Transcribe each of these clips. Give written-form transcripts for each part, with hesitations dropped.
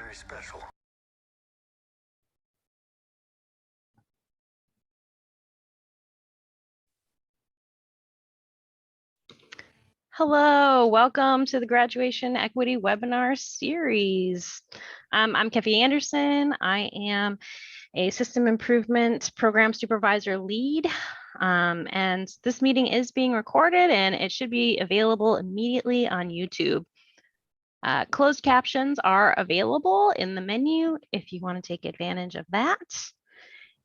very special. Hello, welcome to the Graduation Equity Webinar Series. I'm Keffi Anderson. I am a System Improvement Program Supervisor lead, and this meeting is being recorded and it should be available immediately on YouTube. Closed captions are available in the menu if you want to take advantage of that.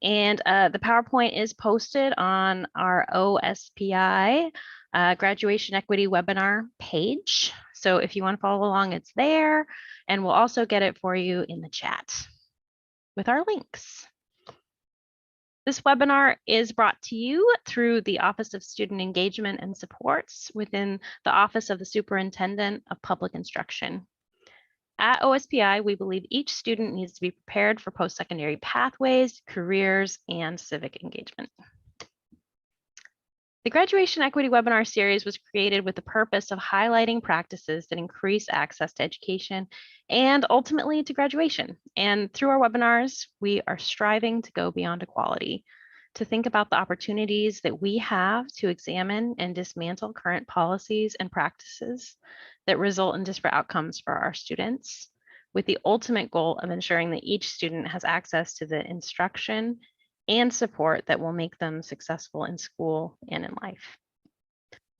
And the PowerPoint is posted on our OSPI Graduation Equity Webinar page. So if you want to follow along, it's there. And we'll also get it for you in the chat with our links. This webinar is brought to you through the Office of Student Engagement and Supports within the Office of the Superintendent of Public Instruction. At OSPI, we believe each student needs to be prepared for post-secondary pathways, careers, and civic engagement. The Graduation Equity Webinar Series was created with the purpose of highlighting practices that increase access to education and ultimately to graduation. And through our webinars, we are striving to go beyond equality, to think about the opportunities that we have to examine and dismantle current policies and practices that result in disparate outcomes for our students, with the ultimate goal of ensuring that each student has access to the instruction and support that will make them successful in school and in life.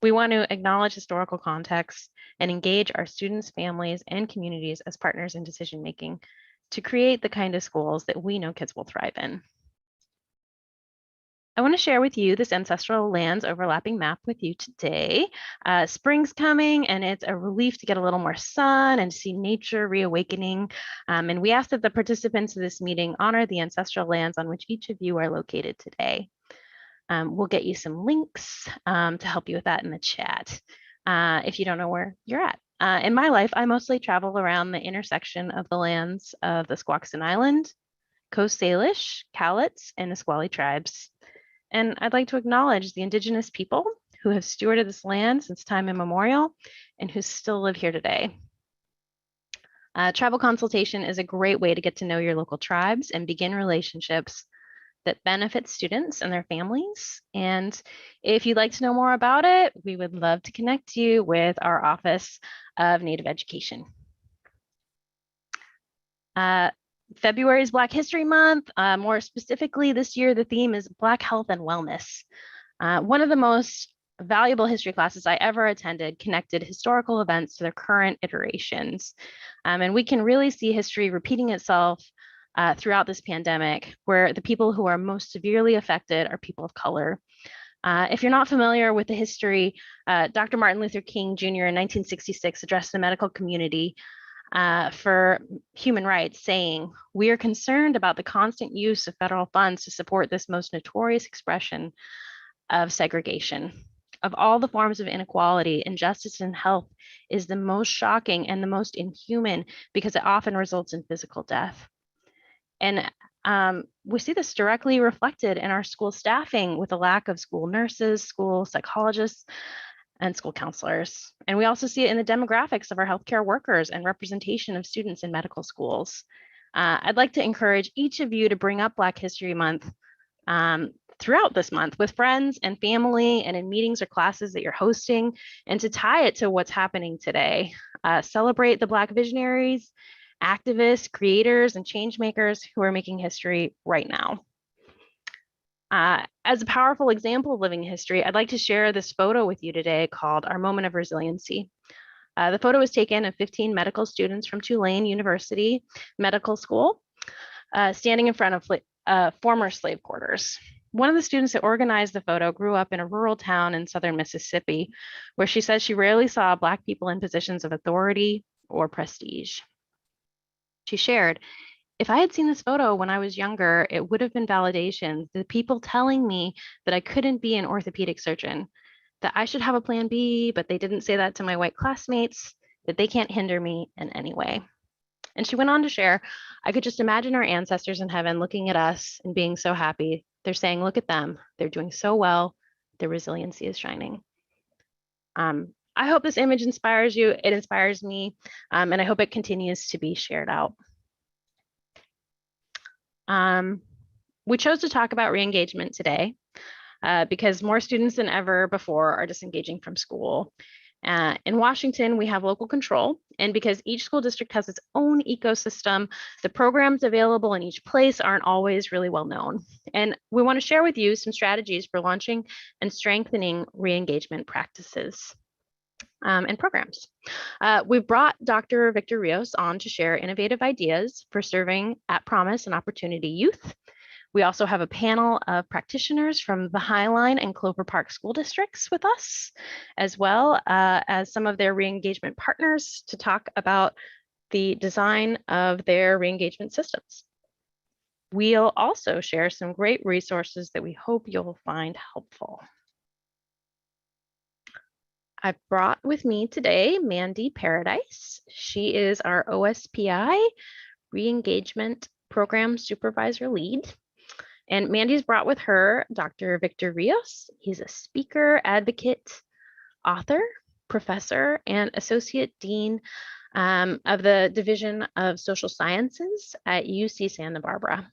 We want to acknowledge historical context and engage our students, families, and communities as partners in decision-making to create the kind of schools that we know kids will thrive in. I want to share with you this ancestral lands overlapping map with you today. Spring's coming and it's a relief to get a little more sun and to see nature reawakening. And we ask that the participants of this meeting honor the ancestral lands on which each of you are located today. We'll get you some links to help you with that in the chat if you don't know where you're at. In my life, I mostly travel around the intersection of the lands of the Squaxin Island, Coast Salish, Cowlitz, and Nisqually tribes. And I'd like to acknowledge the Indigenous people who have stewarded this land since time immemorial and who still live here today. Tribal consultation is a great way to get to know your local tribes and begin relationships that benefit students and their families. And if you'd like to know more about it, we would love to connect you with our Office of Native Education. February is Black History Month. More specifically, this year, the theme is Black Health and Wellness. One of the most valuable history classes I ever attended connected historical events to their current iterations. And we can really see history repeating itself throughout this pandemic, where the people who are most severely affected are people of color. If you're not familiar with the history, Dr. Martin Luther King Jr. in 1966 addressed the medical community for human rights, saying, "We are concerned about the constant use of federal funds to support this most notorious expression of segregation. Of all the forms of inequality, injustice in health is the most shocking and the most inhuman because it often results in physical death." And we see this directly reflected in our school staffing with the lack of school nurses, school psychologists, and school counselors. And we also see it in the demographics of our healthcare workers and representation of students in medical schools. I'd like to encourage each of you to bring up Black History Month throughout this month with friends and family and in meetings or classes that you're hosting, and to tie it to what's happening today. Celebrate the Black visionaries, activists, creators, and change makers who are making history right now. As a powerful example of living history, I'd like to share this photo with you today called Our Moment of Resiliency. The photo was taken of 15 medical students from Tulane University Medical School, standing in front of former slave quarters. One of the students that organized the photo grew up in a rural town in southern Mississippi, where she says she rarely saw Black people in positions of authority or prestige. She shared, "If I had seen this photo when I was younger, it would have been validation. The people telling me that I couldn't be an orthopedic surgeon, that I should have a plan B, but they didn't say that to my white classmates, that they can't hinder me in any way." And she went on to share, "I could just imagine our ancestors in heaven looking at us and being so happy. They're saying, look at them. They're doing so well. Their resiliency is shining." I hope this image inspires you. It inspires me, and I hope it continues to be shared out. We chose to talk about re-engagement today because more students than ever before are disengaging from school. In Washington, we have local control, and because each school district has its own ecosystem, the programs available in each place aren't always really well known. And we want to share with you some strategies for launching and strengthening re-engagement practices and programs. We've brought Dr. Victor Rios on to share innovative ideas for serving at Promise and Opportunity youth. We also have a panel of practitioners from the Highline and Clover Park school districts with us, as well as some of their re-engagement partners to talk about the design of their re-engagement systems. We'll also share some great resources that we hope you'll find helpful. I've brought with me today Mandy Paradise. She is our OSPI Re-engagement Program Supervisor Lead. And Mandy's brought with her Dr. Victor Rios. He's a speaker, advocate, author, professor, and associate dean of the Division of Social Sciences at UC Santa Barbara.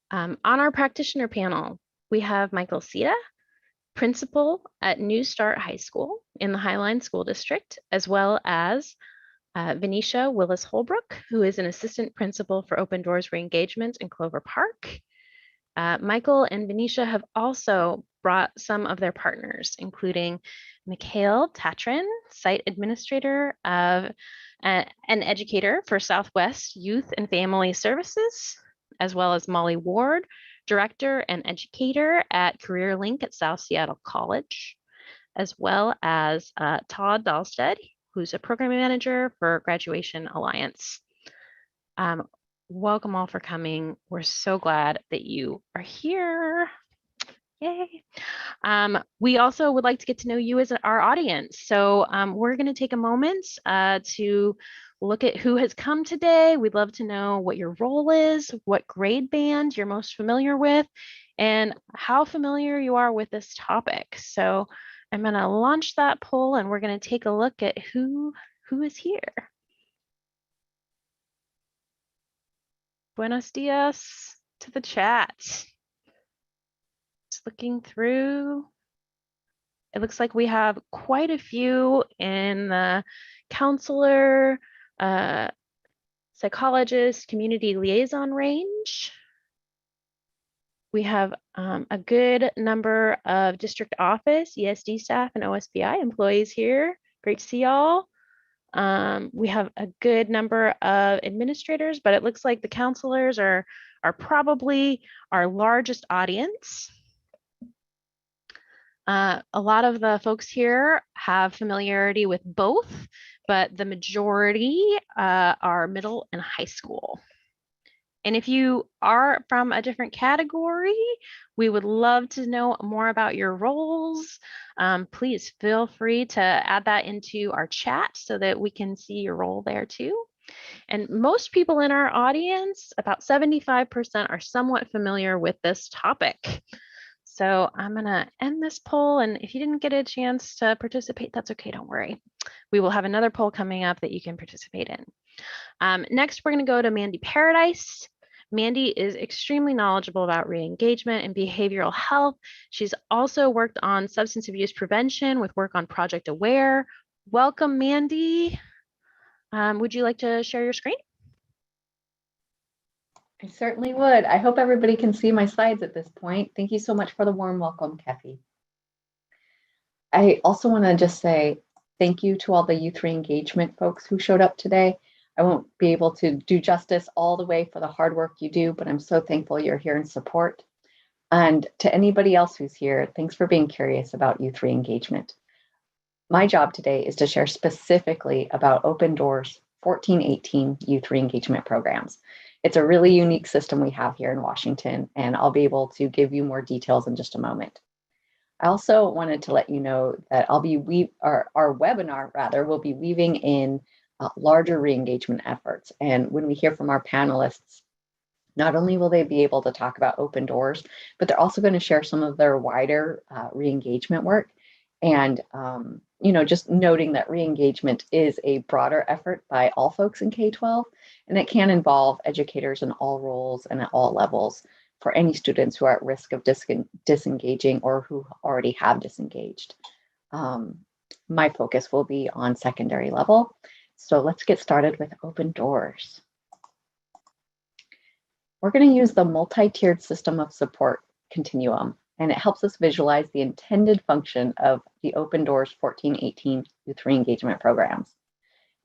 On our practitioner panel, we have Michael Sita, principal at New Start High School in the Highline School District, as well as Venetia Willis Holbrook, who is an assistant principal for Open Doors Re-engagement in Clover Park. Michael and Venetia have also brought some of their partners, including Mikhail Tatrin, site administrator of an educator for Southwest Youth and Family Services, as well as Molly Ward, director and educator at Career Link at South Seattle College, as well as Todd Dahlstead, who's a program manager for Graduation Alliance. Welcome all for coming. We're so glad that you are here. Yay. We also would like to get to know you as our audience. So we're going to take a moment to look at who has come today. We'd love to know what your role is, what grade band you're most familiar with, and how familiar you are with this topic. So I'm going to launch that poll and we're going to take a look at who is here. Buenos dias to the chat. Just looking through. It looks like we have quite a few in the counselor, psychologist, community liaison range. We have a good number of district office, ESD staff, and OSPI employees here. Great to see y'all. We have a good number of administrators, but it looks like the counselors are probably our largest audience. A lot of the folks here have familiarity with both, but the majority are middle and high school. And if you are from a different category, we would love to know more about your roles. Please feel free to add that into our chat so that we can see your role there too. And most people in our audience, about 75%, are somewhat familiar with this topic. So I'm going to end this poll, and if you didn't get a chance to participate, that's okay, don't worry. We will have another poll coming up that you can participate in. Next, we're going to go to Mandy Paradise. Mandy is extremely knowledgeable about re-engagement and behavioral health. She's also worked on substance abuse prevention with work on Project Aware. Welcome, Mandy. Would you like to share your screen? I certainly would. I hope everybody can see my slides at this point. Thank you so much for the warm welcome, Kathy. I also want to just say thank you to all the youth re-engagement folks who showed up today. I won't be able to do justice all the way for the hard work you do, but I'm so thankful you're here in support. And to anybody else who's here, thanks for being curious about youth re-engagement. My job today is to share specifically about Open Doors 1418 youth re-engagement programs. It's a really unique system we have here in Washington, and I'll be able to give you more details in just a moment. I also wanted to let you know that our webinar will be weaving in larger re-engagement efforts. And when we hear from our panelists, not only will they be able to talk about Open Doors, but they're also going to share some of their wider re-engagement work. And just noting that re-engagement is a broader effort by all folks in K-12, and it can involve educators in all roles and at all levels for any students who are at risk of disengaging or who already have disengaged. My focus will be on secondary level. So let's get started with Open Doors. We're going to use the multi-tiered system of support continuum, and it helps us visualize the intended function of the Open Doors 14-18 Youth Re-Engagement programs.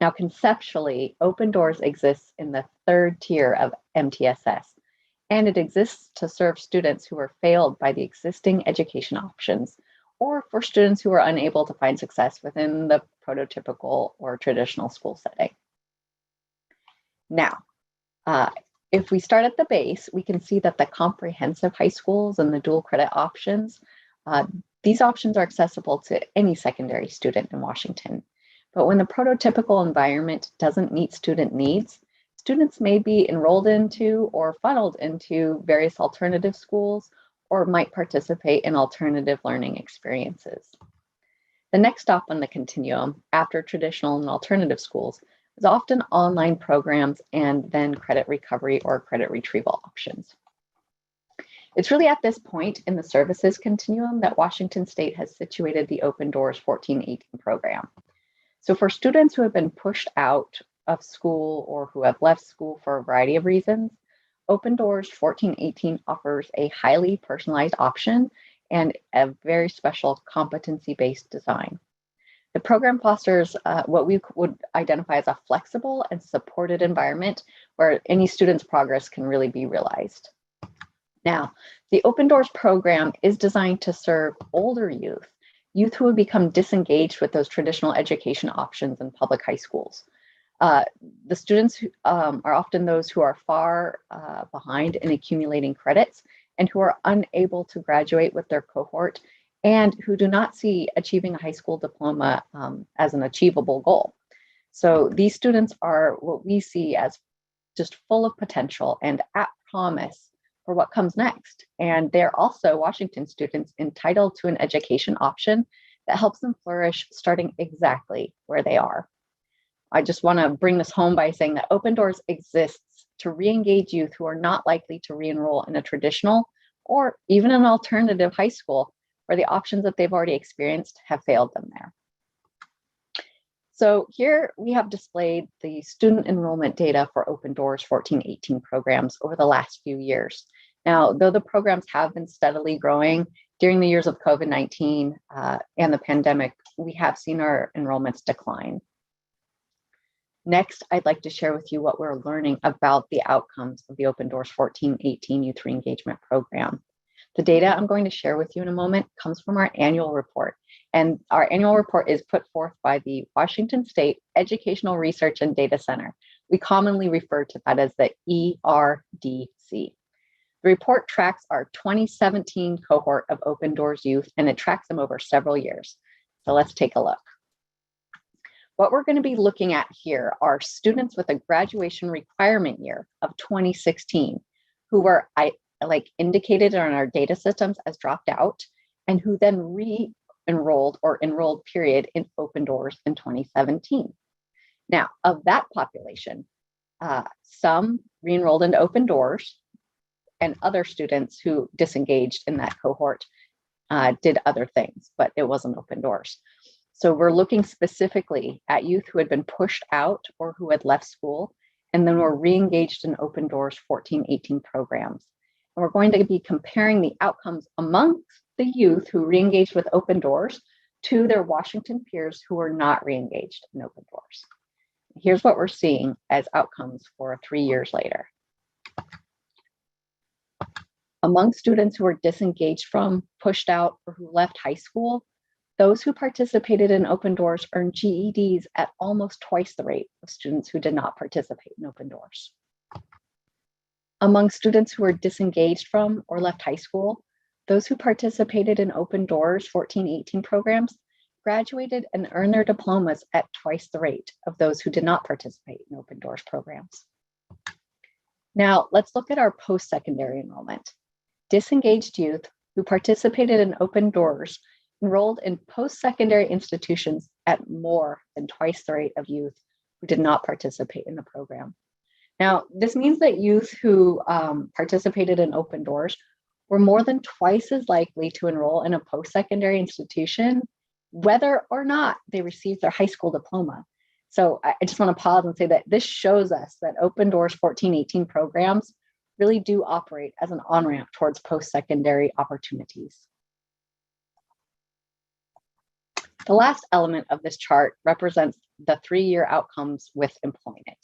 Now, conceptually, Open Doors exists in the third tier of MTSS, and it exists to serve students who are failed by the existing education options, or for students who are unable to find success within the prototypical or traditional school setting. Now, if we start at the base, we can see that the comprehensive high schools and the dual credit options, these options are accessible to any secondary student in Washington. But when the prototypical environment doesn't meet student needs, students may be enrolled into or funneled into various alternative schools or might participate in alternative learning experiences. The next stop on the continuum after traditional and alternative schools is often online programs and then credit recovery or credit retrieval options. It's really at this point in the services continuum that Washington State has situated the Open Doors 14-18 program. So for students who have been pushed out of school or who have left school for a variety of reasons, Open Doors 14-18 offers a highly personalized option and a very special competency-based design. The program fosters what we would identify as a flexible and supported environment where any student's progress can really be realized. Now, the Open Doors program is designed to serve older youth who have become disengaged with those traditional education options in public high schools. The students are often those who are far behind in accumulating credits and who are unable to graduate with their cohort and who do not see achieving a high school diploma as an achievable goal. So these students are what we see as just full of potential and at promise for what comes next. And they're also Washington students entitled to an education option that helps them flourish starting exactly where they are. I just want to bring this home by saying that Open Doors exists to re-engage youth who are not likely to re-enroll in a traditional or even an alternative high school where the options that they've already experienced have failed them there. So here we have displayed the student enrollment data for Open Doors 14-18 programs over the last few years. Now, though the programs have been steadily growing during the years of COVID-19 and the pandemic, we have seen our enrollments decline. Next, I'd like to share with you what we're learning about the outcomes of the Open Doors 14-18 Youth Re-Engagement Program. The data I'm going to share with you in a moment comes from our annual report. And our annual report is put forth by the Washington State Educational Research and Data Center. We commonly refer to that as the ERDC. The report tracks our 2017 cohort of Open Doors youth, and it tracks them over several years. So let's take a look. What we're going to be looking at here are students with a graduation requirement year of 2016 who were indicated on our data systems as dropped out and who then re-enrolled or enrolled period in Open Doors in 2017. Now, of that population, some re-enrolled into Open Doors and other students who disengaged in that cohort did other things, but it wasn't Open Doors. So we're looking specifically at youth who had been pushed out or who had left school, and then were re-engaged in Open Doors 14-18 programs. And we're going to be comparing the outcomes amongst the youth who re-engaged with Open Doors to their Washington peers who were not re-engaged in Open Doors. Here's what we're seeing as outcomes for 3 years later. Among students who were disengaged from, pushed out, or who left high school, those who participated in Open Doors earned GEDs at almost twice the rate of students who did not participate in Open Doors. Among students who were disengaged from or left high school, those who participated in Open Doors 14-18 programs graduated and earned their diplomas at twice the rate of those who did not participate in Open Doors programs. Now, let's look at our post-secondary enrollment. Disengaged youth who participated in Open Doors enrolled in post-secondary institutions at more than twice the rate of youth who did not participate in the program. Now, this means that youth who participated in Open Doors were more than twice as likely to enroll in a post-secondary institution, whether or not they received their high school diploma. So I just want to pause and say that this shows us that Open Doors 1418 programs really do operate as an on-ramp towards post-secondary opportunities. The last element of this chart represents the 3-year outcomes with employment.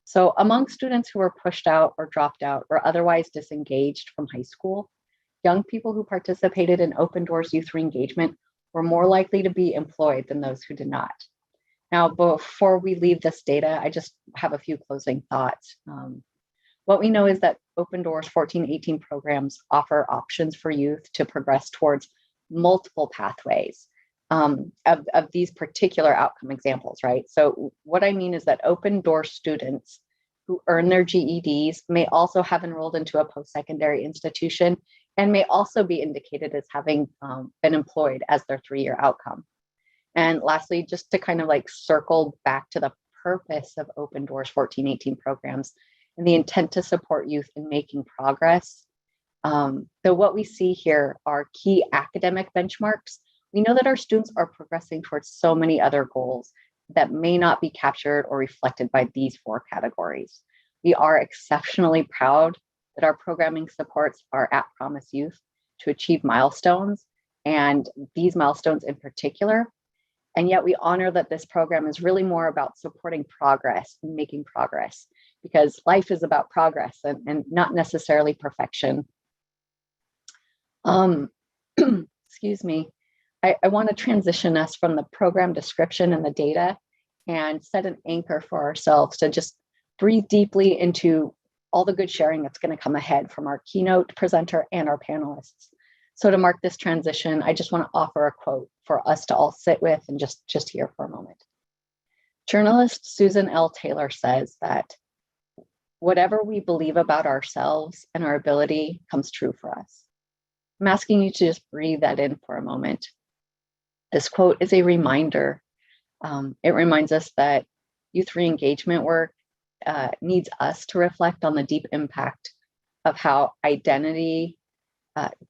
So among students who were pushed out or dropped out or otherwise disengaged from high school, young people who participated in Open Doors Youth Reengagement were more likely to be employed than those who did not. Now, before we leave this data, I just have a few closing thoughts. What we know is that Open Doors 1418 programs offer options for youth to progress towards multiple pathways of these particular outcome examples, right? So what I mean is that Open Doors students who earn their GEDs may also have enrolled into a post-secondary institution and may also be indicated as having been employed as their 3-year outcome. And lastly, just to kind of like circle back to the purpose of Open Doors 1418 programs and the intent to support youth in making progress. So what we see here are key academic benchmarks. We know that our students are progressing towards so many other goals that may not be captured or reflected by these 4 categories. We are exceptionally proud that our programming supports our At Promise youth to achieve milestones, and these milestones in particular. And yet we honor that this program is really more about supporting progress and making progress, because life is about progress and not necessarily perfection. Excuse me. I want to transition us from the program description and the data and set an anchor for ourselves to just breathe deeply into all the good sharing that's going to come ahead from our keynote presenter and our panelists. So to mark this transition, I just want to offer a quote for us to all sit with and just hear for a moment. Journalist Susan L. Taylor says that whatever we believe about ourselves and our ability comes true for us. I'm asking you to just breathe that in for a moment. This quote is a reminder. It reminds us that youth re-engagement work needs us to reflect on the deep impact of how identity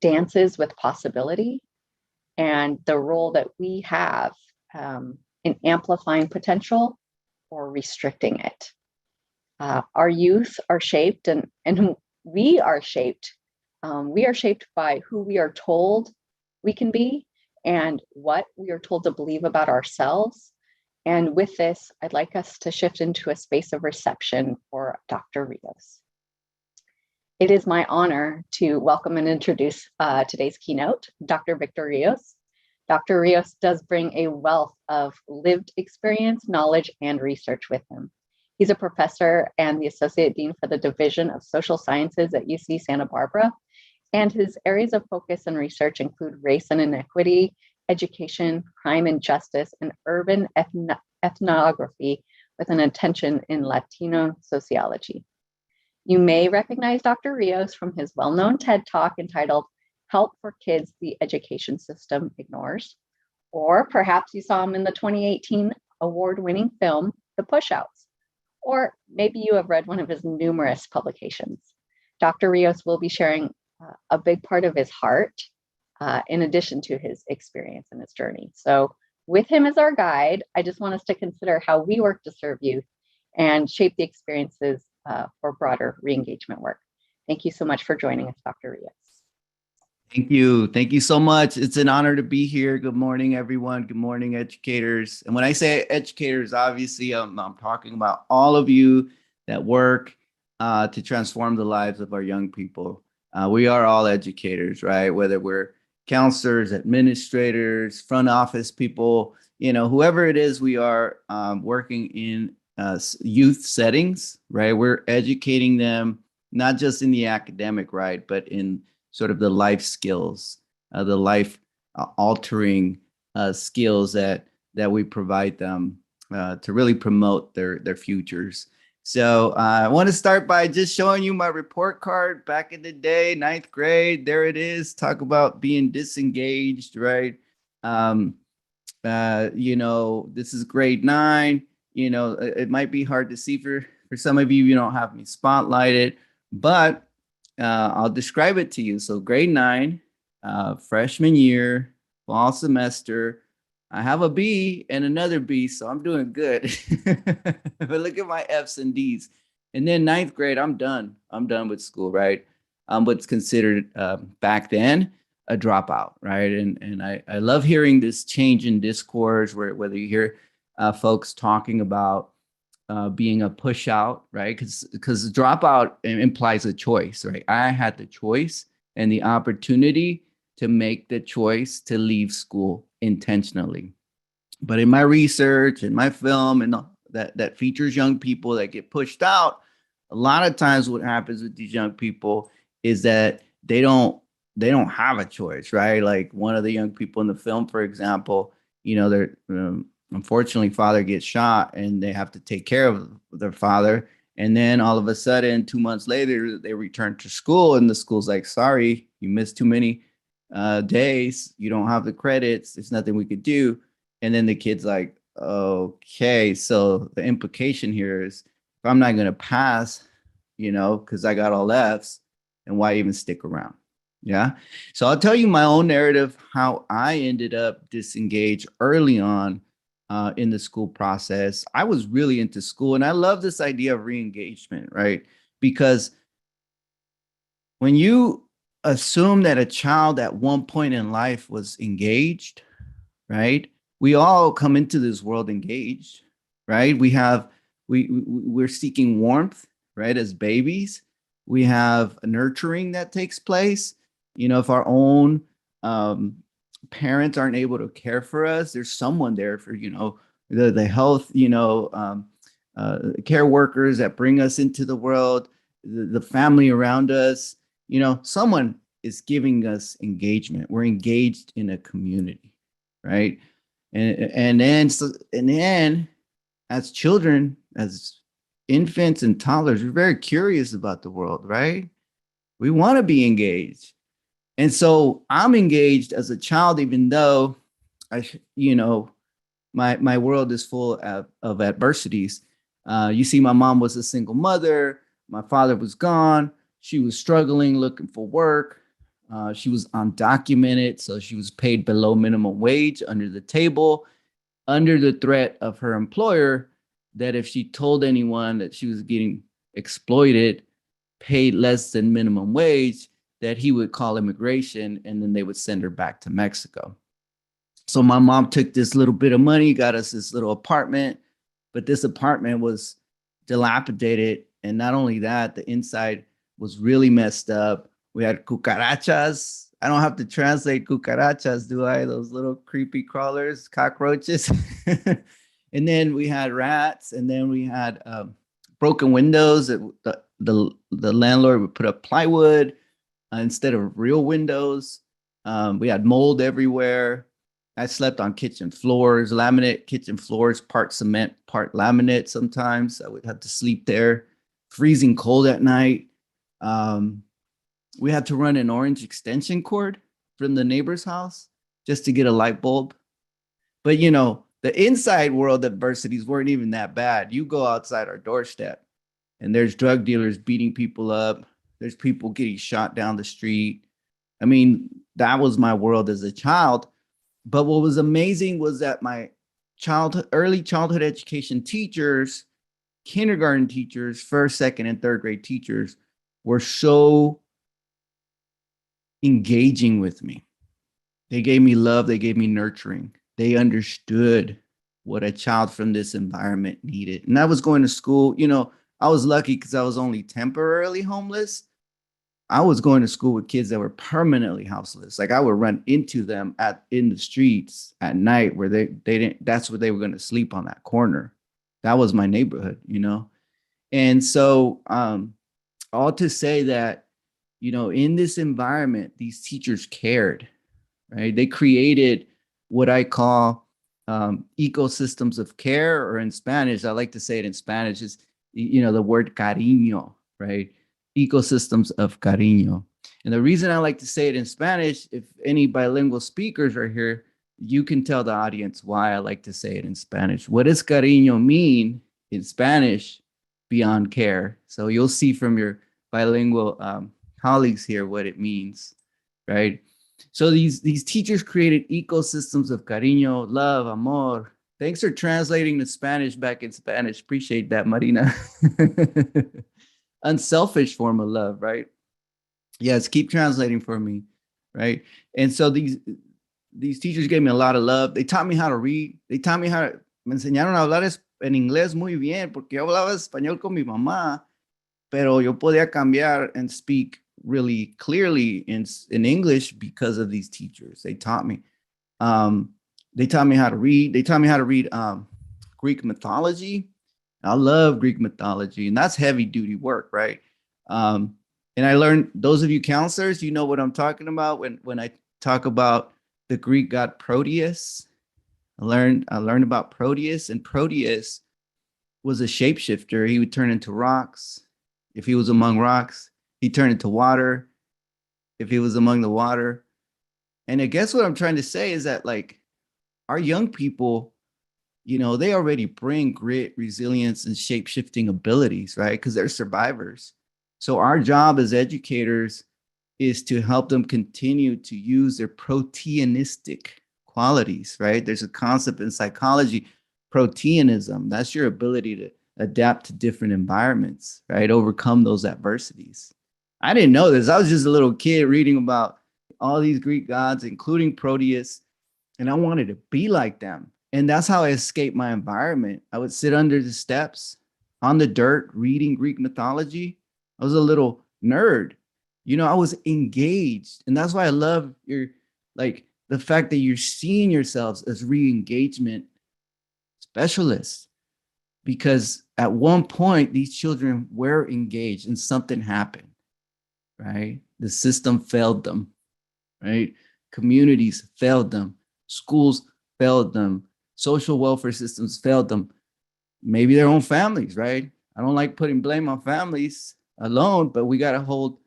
dances with possibility and the role that we have in amplifying potential or restricting it. Our youth are shaped and we are shaped. We are shaped by who we are told we can be and what we are told to believe about ourselves. And with this, I'd like us to shift into a space of reception for Dr. Rios. It is my honor to welcome and introduce today's keynote, Dr. Victor Rios. Dr. Rios does bring a wealth of lived experience, knowledge, and research with him. He's a professor and the Associate Dean for the Division of Social Sciences at UC Santa Barbara. And his areas of focus and research include race and inequity, education, crime and justice, and urban ethnography with an attention in Latino sociology. You may recognize Dr. Rios from his well-known TED Talk entitled Help for Kids the Education System Ignores, or perhaps you saw him in the 2018 award-winning film, The Pushouts, or maybe you have read one of his numerous publications. Dr. Rios will be sharing a big part of his heart in addition to his experience and his journey. So with him as our guide, I just want us to consider how we work to serve youth and shape the experiences for broader re-engagement work. Thank you so much for joining us, Dr. Rios. Thank you. Thank you so much. It's an honor to be here. Good morning, everyone. Good morning, educators. And when I say educators, obviously, I'm talking about all of you that work to transform the lives of our young people. We are all educators, right? Whether we're counselors, administrators, front office people, whoever it is, we are working in youth settings, right? We're educating them, not just in the academic, right, but in sort of the life skills, the life altering skills that we provide them to really promote their futures. So I want to start by just showing you my report card back in the day, 9th grade. There it is. Talk about being disengaged, right? Um, this is grade 9. It might be hard to see for some of you. You don't have me spotlighted, but I'll describe it to you. So grade 9, freshman year, fall semester, I have a B and another B, so I'm doing good. But look at my F's and D's. And then 9th grade, I'm done. I'm done with school, right? I'm what's considered back then a dropout, right? And I love hearing this change in discourse, whether you hear folks talking about being a push out, right? Because dropout implies a choice, right? I had the choice and the opportunity to make the choice to leave school intentionally. But in my research and my film and that features young people that get pushed out, a lot of times what happens with these young people is that they don't have a choice, right? Like one of the young people in the film, for example, they're unfortunately father gets shot and they have to take care of their father. And then all of a sudden, 2 months later, they return to school and the school's like, sorry, you missed too many days. You don't have the credits. There's nothing we could do. And then the kid's like, okay, so the implication here is if I'm not going to pass, because I got all F's, and why even stick around? Yeah. So I'll tell you my own narrative, how I ended up disengaged early on in the school process. I was really into school and I love this idea of re-engagement, right? Because when you assume that a child at one point in life was engaged, right? We all come into this world engaged, right? We're seeking warmth, right? As babies, we have a nurturing that takes place. If our own parents aren't able to care for us, there's someone there for, the health, care workers that bring us into the world, the family around us, someone is giving us engagement. We're engaged in a community, right? And then as children, as infants and toddlers, we're very curious about the world, right? We want to be engaged. And so I'm engaged as a child, even though my world is full of adversities. You see, my mom was a single mother. My father was gone. She was struggling, looking for work. She was undocumented, so she was paid below minimum wage under the table, under the threat of her employer that if she told anyone that she was getting exploited, paid less than minimum wage, that he would call immigration and then they would send her back to Mexico. So my mom took this little bit of money, got us this little apartment, but this apartment was dilapidated. And not only that, the inside was really messed up. We had cucarachas. I don't have to translate cucarachas, do I? Those little creepy crawlers, cockroaches. And then we had rats, and then we had broken windows. The landlord would put up plywood instead of real windows. We had mold everywhere. I slept on kitchen floors, laminate kitchen floors, part cement, part laminate. Sometimes I would have to sleep there, freezing cold at night. We had to run an orange extension cord from the neighbor's house just to get a light bulb. But the inside world adversities weren't even that bad. You go outside our doorstep and there's drug dealers beating people up. There's people getting shot down the street. I mean, that was my world as a child. But what was amazing was that my early childhood education teachers, kindergarten teachers, first, second, and third grade teachers were so engaging with me. They gave me love. They gave me nurturing. They understood what a child from this environment needed. And I was going to school, I was lucky because I was only temporarily homeless. I was going to school with kids that were permanently houseless. Like I would run into them in the streets at night where they didn't, that's where they were going to sleep, on that corner. That was my neighborhood, And so all to say that, in this environment, these teachers cared, right? They created what I call ecosystems of care, or in Spanish, I like to say it in Spanish, is, the word cariño, right? Ecosystems of cariño. And the reason I like to say it in Spanish, if any bilingual speakers are here, you can tell the audience why I like to say it in Spanish. What does cariño mean in Spanish beyond care? So you'll see from your bilingual colleagues here what it means, right? So these teachers created ecosystems of cariño, love, amor. Thanks for translating the Spanish back in Spanish. Appreciate that, Marina. Unselfish form of love, right? Yes, keep translating for me, right? And so these teachers gave me a lot of love. They taught me how to read. They taught me how to, me enseñaron a hablar en inglés muy bien, porque yo hablaba español con mi mamá, pero yo podía cambiar and speak really clearly in English because of these teachers. They taught me. They taught me how to read. They taught me how to read Greek mythology. I love Greek mythology, and that's heavy duty work, right? And I learned, those of you counselors, you know what I'm talking about when I talk about the Greek god Proteus. I learned about Proteus, and Proteus was a shapeshifter. He would turn into rocks. If he was among rocks, he'd turn into water. If he was among the water. And I guess what I'm trying to say is that, like, our young people, you know, they already bring grit, resilience, and shape-shifting abilities, right? Because they're survivors. So our job as educators is to help them continue to use their proteinistic qualities, right? There's a concept in psychology, proteinism. That's your ability to adapt to different environments, right? Overcome those adversities. I didn't know this. I was just a little kid reading about all these Greek gods, including Proteus, and I wanted to be like them. And that's how I escaped my environment. I would sit under the steps on the dirt reading Greek mythology. I was a little nerd. You know, I was engaged. And that's why I love your, like, the fact that you're seeing yourselves as re-engagement specialists. Because at one point, these children were engaged and something happened, right? The system failed them, right? Communities failed them. Schools failed them. Social welfare systems failed them. Maybe their own families, right? I don't like putting blame on families alone, but we got to hold,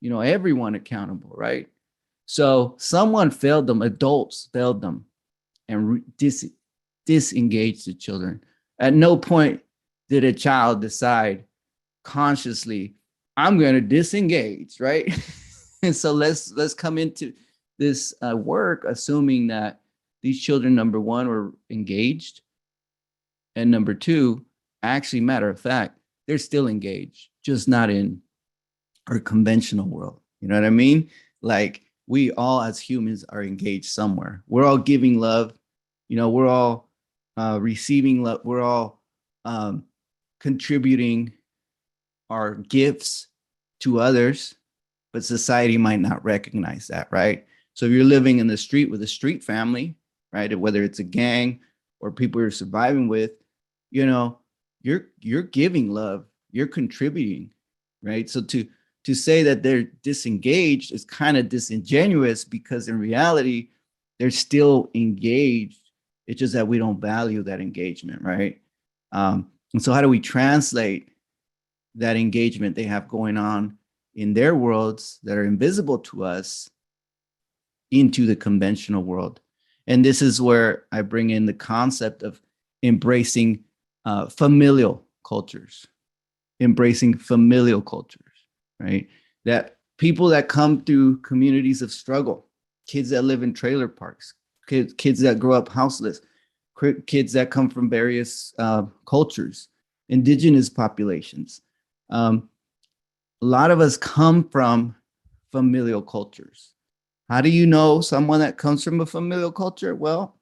you know, everyone accountable, right? So someone failed them, adults failed them, and disengaged the children. At no point did a child decide consciously, I'm going to disengage, right? And so let's come into this work assuming that these children, number one, were engaged, and number two, actually, matter of fact, they're still engaged, just not in our conventional world. You know what I mean? Like, we all as humans are engaged somewhere. We're all giving love. You know, we're all receiving love. We're all contributing our gifts to others, but society might not recognize that, right? So if you're living in the street with a street family, right, whether it's a gang or people you're surviving with, you know, you're giving love, you're contributing, right? So to say that they're disengaged is kind of disingenuous, because in reality, they're still engaged. It's just that we don't value that engagement, right? And so how do we translate that engagement they have going on in their worlds that are invisible to us into the conventional world? And this is where I bring in the concept of embracing familial cultures, right? That people that come through communities of struggle, kids that live in trailer parks, kids that grow up houseless, kids that come from various cultures, indigenous populations. A lot of us come from familial cultures. How do you know someone that comes from a familial culture? Well,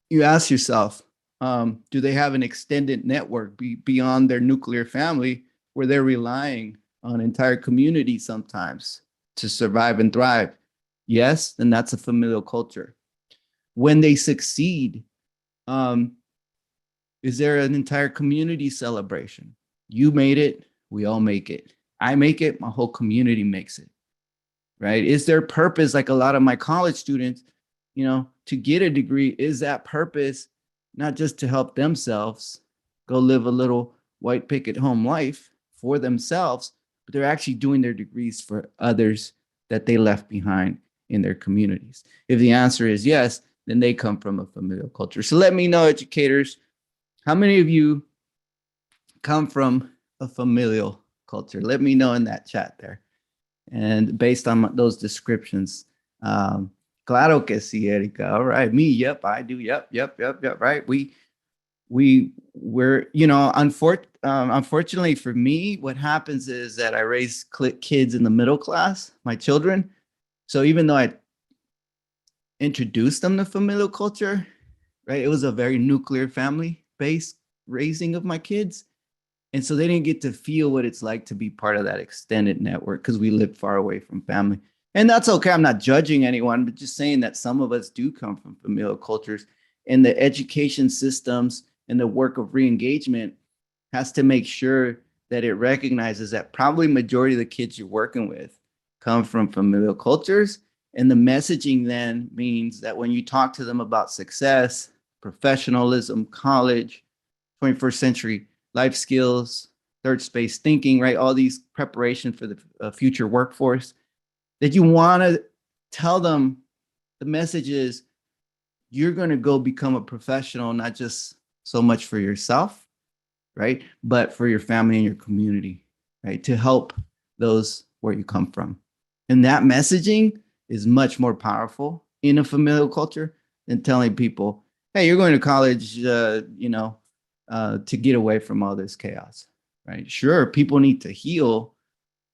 you ask yourself, do they have an extended network beyond their nuclear family, where they're relying on entire communities sometimes to survive and thrive? Yes, then that's a familial culture. When they succeed, is there an entire community celebration? You made it, we all make it. I make it, my whole community makes it, right? Is there purpose? Like a lot of my college students, you know, to get a degree, is that purpose not just to help themselves go live a little white picket home life for themselves, but they're actually doing their degrees for others that they left behind in their communities? If the answer is yes, then they come from a familial culture. So let me know, educators, how many of you come from a familial culture? Let me know in that chat there. And based on those descriptions, claro que sí, Erica. All right, me, yep, I do, yep, right. We're, you know, unfortunately for me, what happens is that I raise kids in the middle class, my children. So even though I introduced them to familial culture, right, it was a very nuclear family based raising of my kids. And so they didn't get to feel what it's like to be part of that extended network because we live far away from family. And that's okay. I'm not judging anyone, but just saying that some of us do come from familial cultures, and the education systems and the work of re-engagement has to make sure that it recognizes that probably majority of the kids you're working with come from familial cultures. And the messaging then means that when you talk to them about success, professionalism, college, 21st century life skills, third space thinking, right? All these preparation for the future workforce, that you want to tell them the message is you're going to go become a professional, not just so much for yourself, right? But for your family and your community, right? To help those where you come from. And that messaging is much more powerful in a familial culture than telling people, hey, you're going to college, to get away from all this chaos, right? Sure, people need to heal,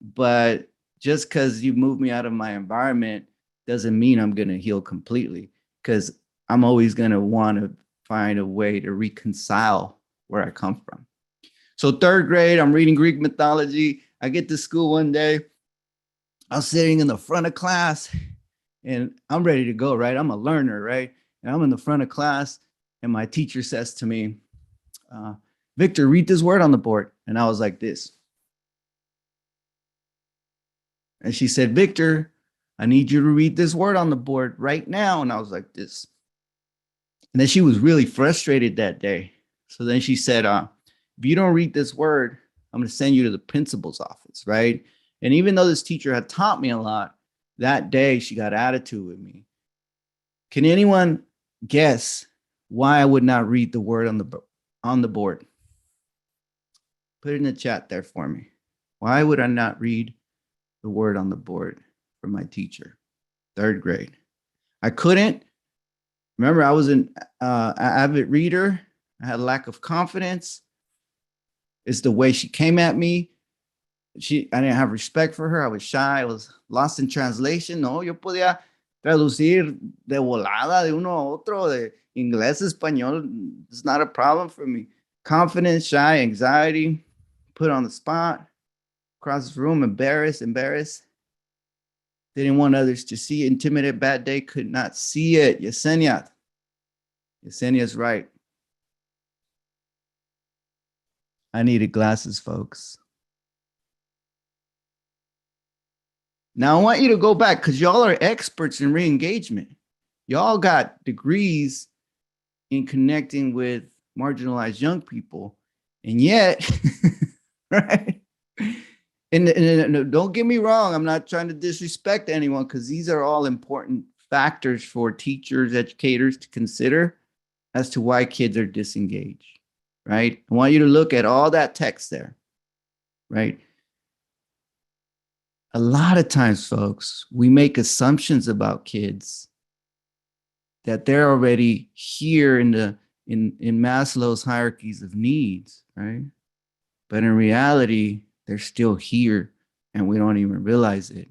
but just because you move me out of my environment doesn't mean I'm going to heal completely, because I'm always going to want to find a way to reconcile where I come from. So third grade, I'm reading Greek mythology. I get to school one day. I was sitting in the front of class and I'm ready to go, right? I'm a learner, right? And I'm in the front of class and my teacher says to me, Victor, read this word on the board. And I was like this. And she said, Victor, I need you to read this word on the board right now. And I was like this. And then she was really frustrated that day. So then she said, if you don't read this word, I'm going to send you to the principal's office, right? And even though this teacher had taught me a lot, that day she got attitude with me. Can anyone guess why I would not read the word on the board? Put it in the chat there for me. Why would I not read the word on the board for my teacher? Third grade. I couldn't. Remember, I was an avid reader. I had a lack of confidence. It's the way she came at me. I didn't have respect for her. I was shy. I was lost in translation. No, yo podía traducir de volada de uno a otro, de inglés a español. It's not a problem for me. Confidence, shy, anxiety, put on the spot, across the room, embarrassed. Didn't want others to see it. Intimidated, bad day, could not see it. Yesenia. Yesenia's right. I needed glasses, folks. Now I want you to go back because y'all are experts in re-engagement. Y'all got degrees in connecting with marginalized young people. And yet, right? And don't get me wrong, I'm not trying to disrespect anyone because these are all important factors for teachers, educators to consider as to why kids are disengaged, right? I want you to look at all that text there, right? A lot of times, folks, we make assumptions about kids that they're already here in Maslow's hierarchies of needs, right? But in reality, they're still here and we don't even realize it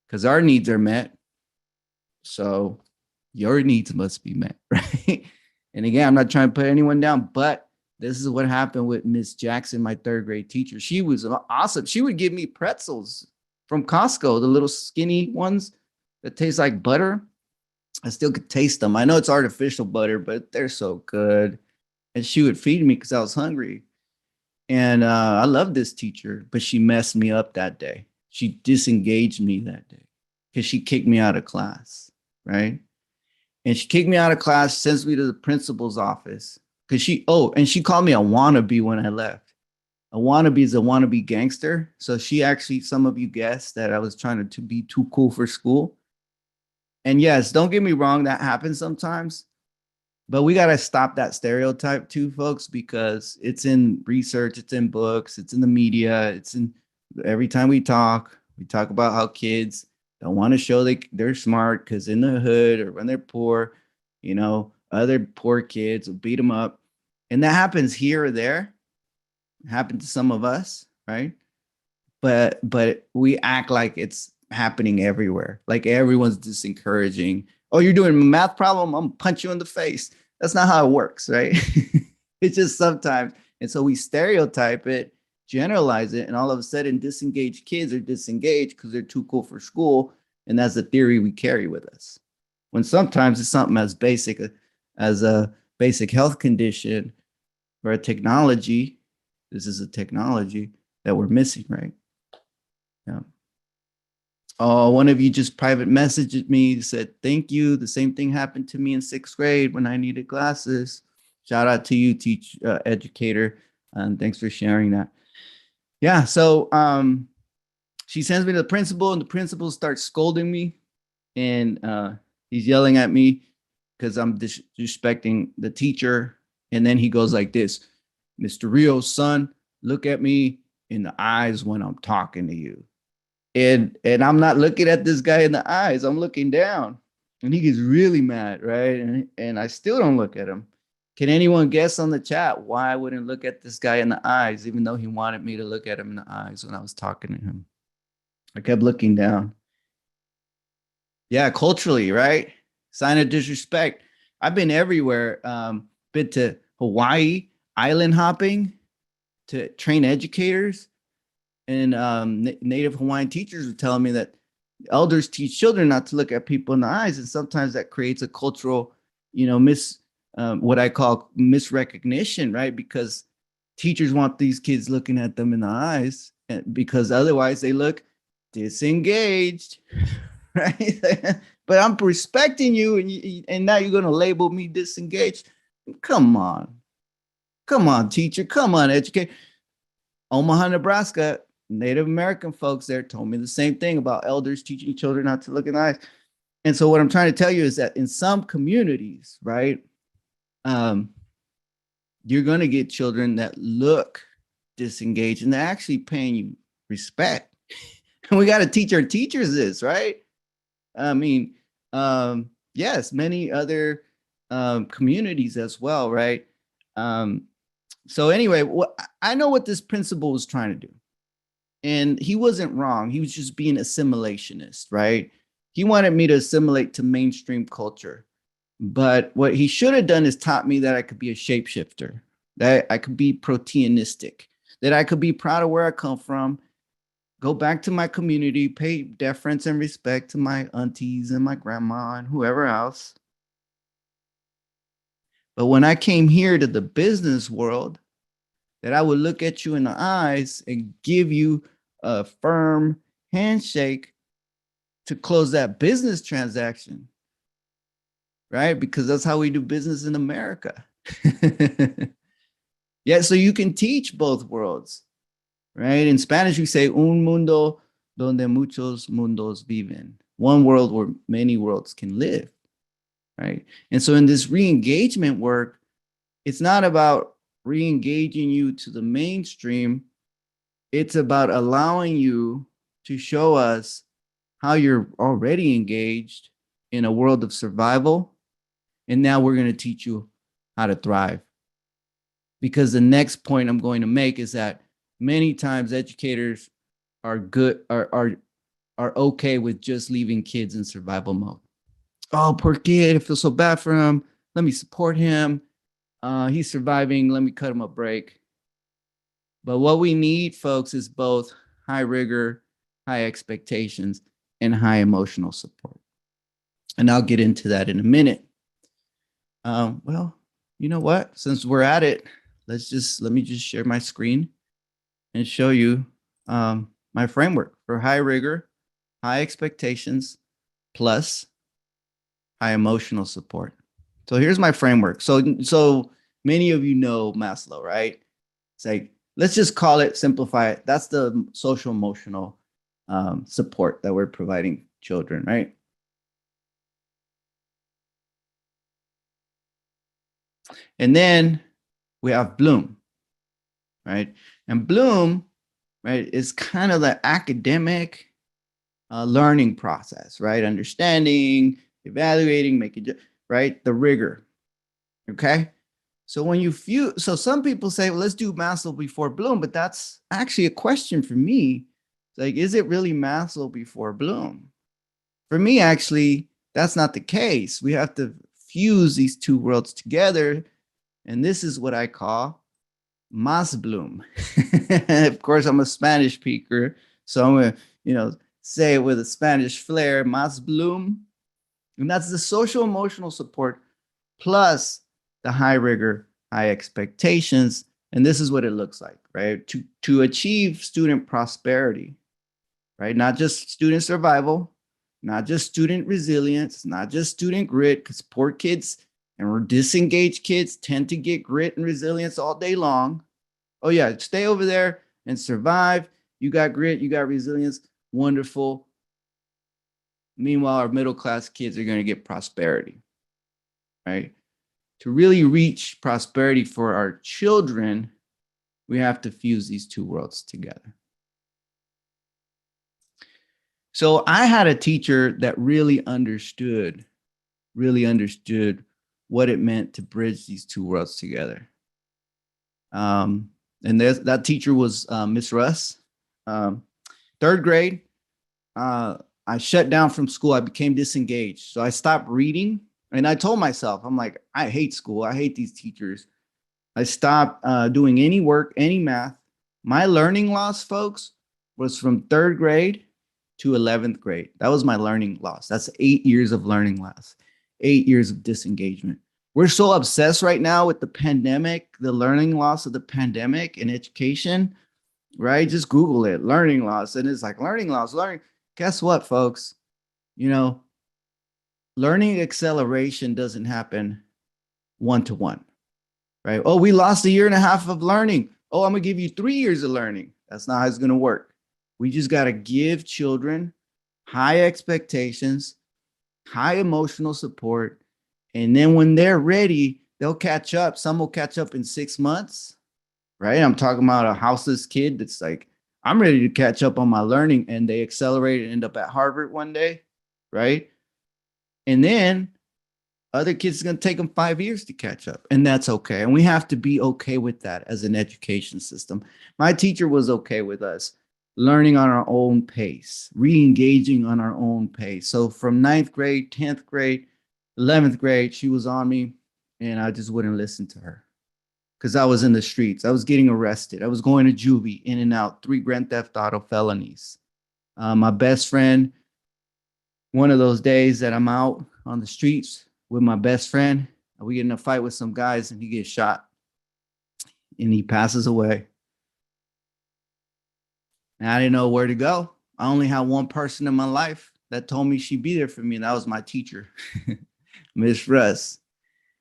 because our needs are met. So your needs must be met, right? And again, I'm not trying to put anyone down, but this is what happened with Miss Jackson, my third grade teacher. She was awesome. She would give me pretzels from Costco, the little skinny ones that taste like butter. I still could taste them. I know it's artificial butter, but they're so good. And she would feed me because I was hungry. And I love this teacher, but she messed me up that day. She disengaged me that day because she kicked me out of class, right? And she kicked me out of class, sends me to the principal's office because she called me a wannabe when I left. A wannabe is a wannabe gangster. So she actually, some of you guessed that I was trying to be too cool for school. And yes, don't get me wrong, that happens sometimes, but we got to stop that stereotype too, folks, because it's in research, it's in books, it's in the media, it's in every time we talk about how kids don't want to show they're smart because in the hood or when they're poor, other poor kids will beat them up. And that happens here or there. It happened to some of us, right? But we act like it's happening everywhere. Like everyone's just encouraging. Oh, you're doing a math problem? I'm gonna punch you in the face. That's not how it works, right? It's just sometimes. And so we stereotype it, generalize it, and all of a sudden disengaged kids are disengaged because they're too cool for school. And that's the theory we carry with us. When sometimes it's something as basic as a basic health condition or a technology. This is a technology that we're missing, right? Yeah. Oh, one of you just private messaged me, said, thank you. The same thing happened to me in 6th grade when I needed glasses. Shout out to you, educator. And thanks for sharing that. Yeah. So she sends me to the principal and the principal starts scolding me. And he's yelling at me because I'm disrespecting the teacher. And then he goes like this, Mr. Rios, son, look at me in the eyes when I'm talking to you. And I'm not looking at this guy in the eyes. I'm looking down. And he gets really mad, right? And I still don't look at him. Can anyone guess on the chat why I wouldn't look at this guy in the eyes, even though he wanted me to look at him in the eyes when I was talking to him? I kept looking down. Yeah, culturally, right? Sign of disrespect. I've been everywhere. Been to Hawaii, island hopping, to train educators. And Native Hawaiian teachers were telling me that elders teach children not to look at people in the eyes, and sometimes that creates a cultural, what I call misrecognition, right? Because teachers want these kids looking at them in the eyes, because otherwise they look disengaged, right? But I'm respecting you, and now you're going to label me disengaged. Come on, teacher, come on, educator. Omaha, Nebraska. Native American folks there told me the same thing about elders teaching children not to look in the eyes. And so what I'm trying to tell you is that in some communities, right, you're going to get children that look disengaged and they're actually paying you respect. And we got to teach our teachers this, right? I mean, yes, many other communities as well, right? So anyway, I know what this principal was trying to do. And he wasn't wrong. He was just being assimilationist, right? He wanted me to assimilate to mainstream culture. But what he should have done is taught me that I could be a shapeshifter, that I could be proteinistic, that I could be proud of where I come from, go back to my community, pay deference and respect to my aunties and my grandma and whoever else. But when I came here to the business world, that I would look at you in the eyes and give you a firm handshake to close that business transaction, right? Because that's how we do business in America. Yeah, so you can teach both worlds, right? In Spanish, we say un mundo donde muchos mundos viven. One world where many worlds can live, right? And so in this re-engagement work, it's not about re-engaging you to the mainstream. It's about allowing you to show us how you're already engaged in a world of survival. And now we're going to teach you how to thrive. Because the next point I'm going to make is that many times educators are okay with just leaving kids in survival mode. Oh, poor kid, I feel so bad for him. Let me support him. He's surviving. Let me cut him a break. But what we need, folks, is both high rigor, high expectations, and high emotional support. And I'll get into that in a minute. Well, you know what? Since we're at it, let me just share my screen and show you my framework for high rigor, high expectations, plus high emotional support. So here's my framework. So many of you know Maslow, right? It's like, let's just call it, simplify it. That's the social emotional support that we're providing children, right? And then we have Bloom, right? And Bloom, right, is kind of the academic learning process, right? Understanding, evaluating, making, right? The rigor, okay? So when you so some people say, well, let's do Maslow before Bloom, but that's actually a question for me. It's like, is it really Maslow before Bloom? For me, actually, that's not the case. We have to fuse these two worlds together. And this is what I call Mas Bloom. Of course, I'm a Spanish speaker, so I'm gonna, say it with a Spanish flair, Mas Bloom. And that's the social emotional support plus the high rigor, high expectations. And this is what it looks like, right? To achieve student prosperity, right? Not just student survival, not just student resilience, not just student grit, because poor kids and disengaged kids tend to get grit and resilience all day long. Oh, yeah, stay over there and survive. You got grit, you got resilience. Wonderful. Meanwhile, our middle class kids are going to get prosperity, right? To really reach prosperity for our children, we have to fuse these two worlds together. So I had a teacher that really understood what it meant to bridge these two worlds together. And that teacher was Miss Russ. Third grade, I shut down from school. I became disengaged. So I stopped reading. And I told myself, I'm like, I hate school. I hate these teachers. I stopped doing any work, any math. My learning loss, folks, was from third grade to 11th grade. That was my learning loss. That's 8 years of learning loss, 8 years of disengagement. We're so obsessed right now with the pandemic, the learning loss of the pandemic in education, right? Just Google it, learning loss. And it's like learning loss, learning. Guess what, folks? Learning acceleration doesn't happen one-to-one, right? Oh, we lost 1.5 years of learning. Oh, I'm gonna give you 3 years of learning. That's not how it's gonna work. We just gotta give children high expectations, high emotional support, and then when they're ready, they'll catch up. Some will catch up in 6 months, right? I'm talking about a houseless kid that's like, I'm ready to catch up on my learning, and they accelerate and end up at Harvard one day, right? And then other kids are going to take them 5 years to catch up, and that's okay. And we have to be okay with that as an education system. My teacher was okay with us learning on our own pace, re-engaging on our own pace. So from 9th grade, 10th grade, 11th grade, she was on me, and I just wouldn't listen to her because I was in the streets. I was getting arrested. I was going to juvie, in and out, 3 grand theft auto felonies. My best friend, one of those days that I'm out on the streets with my best friend, we get in a fight with some guys and he gets shot and he passes away. And I didn't know where to go. I only had one person in my life that told me she'd be there for me, and that was my teacher, Miss Russ.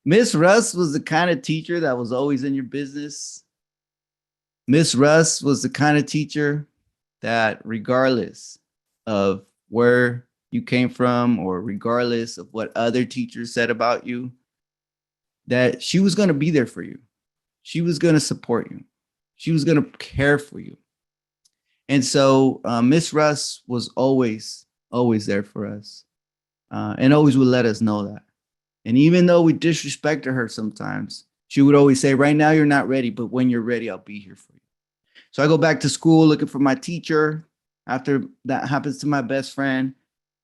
Miss Russ was the kind of teacher that was always in your business. Miss Russ was the kind of teacher that, regardless of where you came from or regardless of what other teachers said about you, that she was going to be there for you. She was going to support you. She was going to care for you. And so Miss Russ was always there for us, and always would let us know that. And even though we disrespected her sometimes, she would always say, right now you're not ready, but when you're ready, I'll be here for you. So I go back to school looking for my teacher. After that happens to my best friend,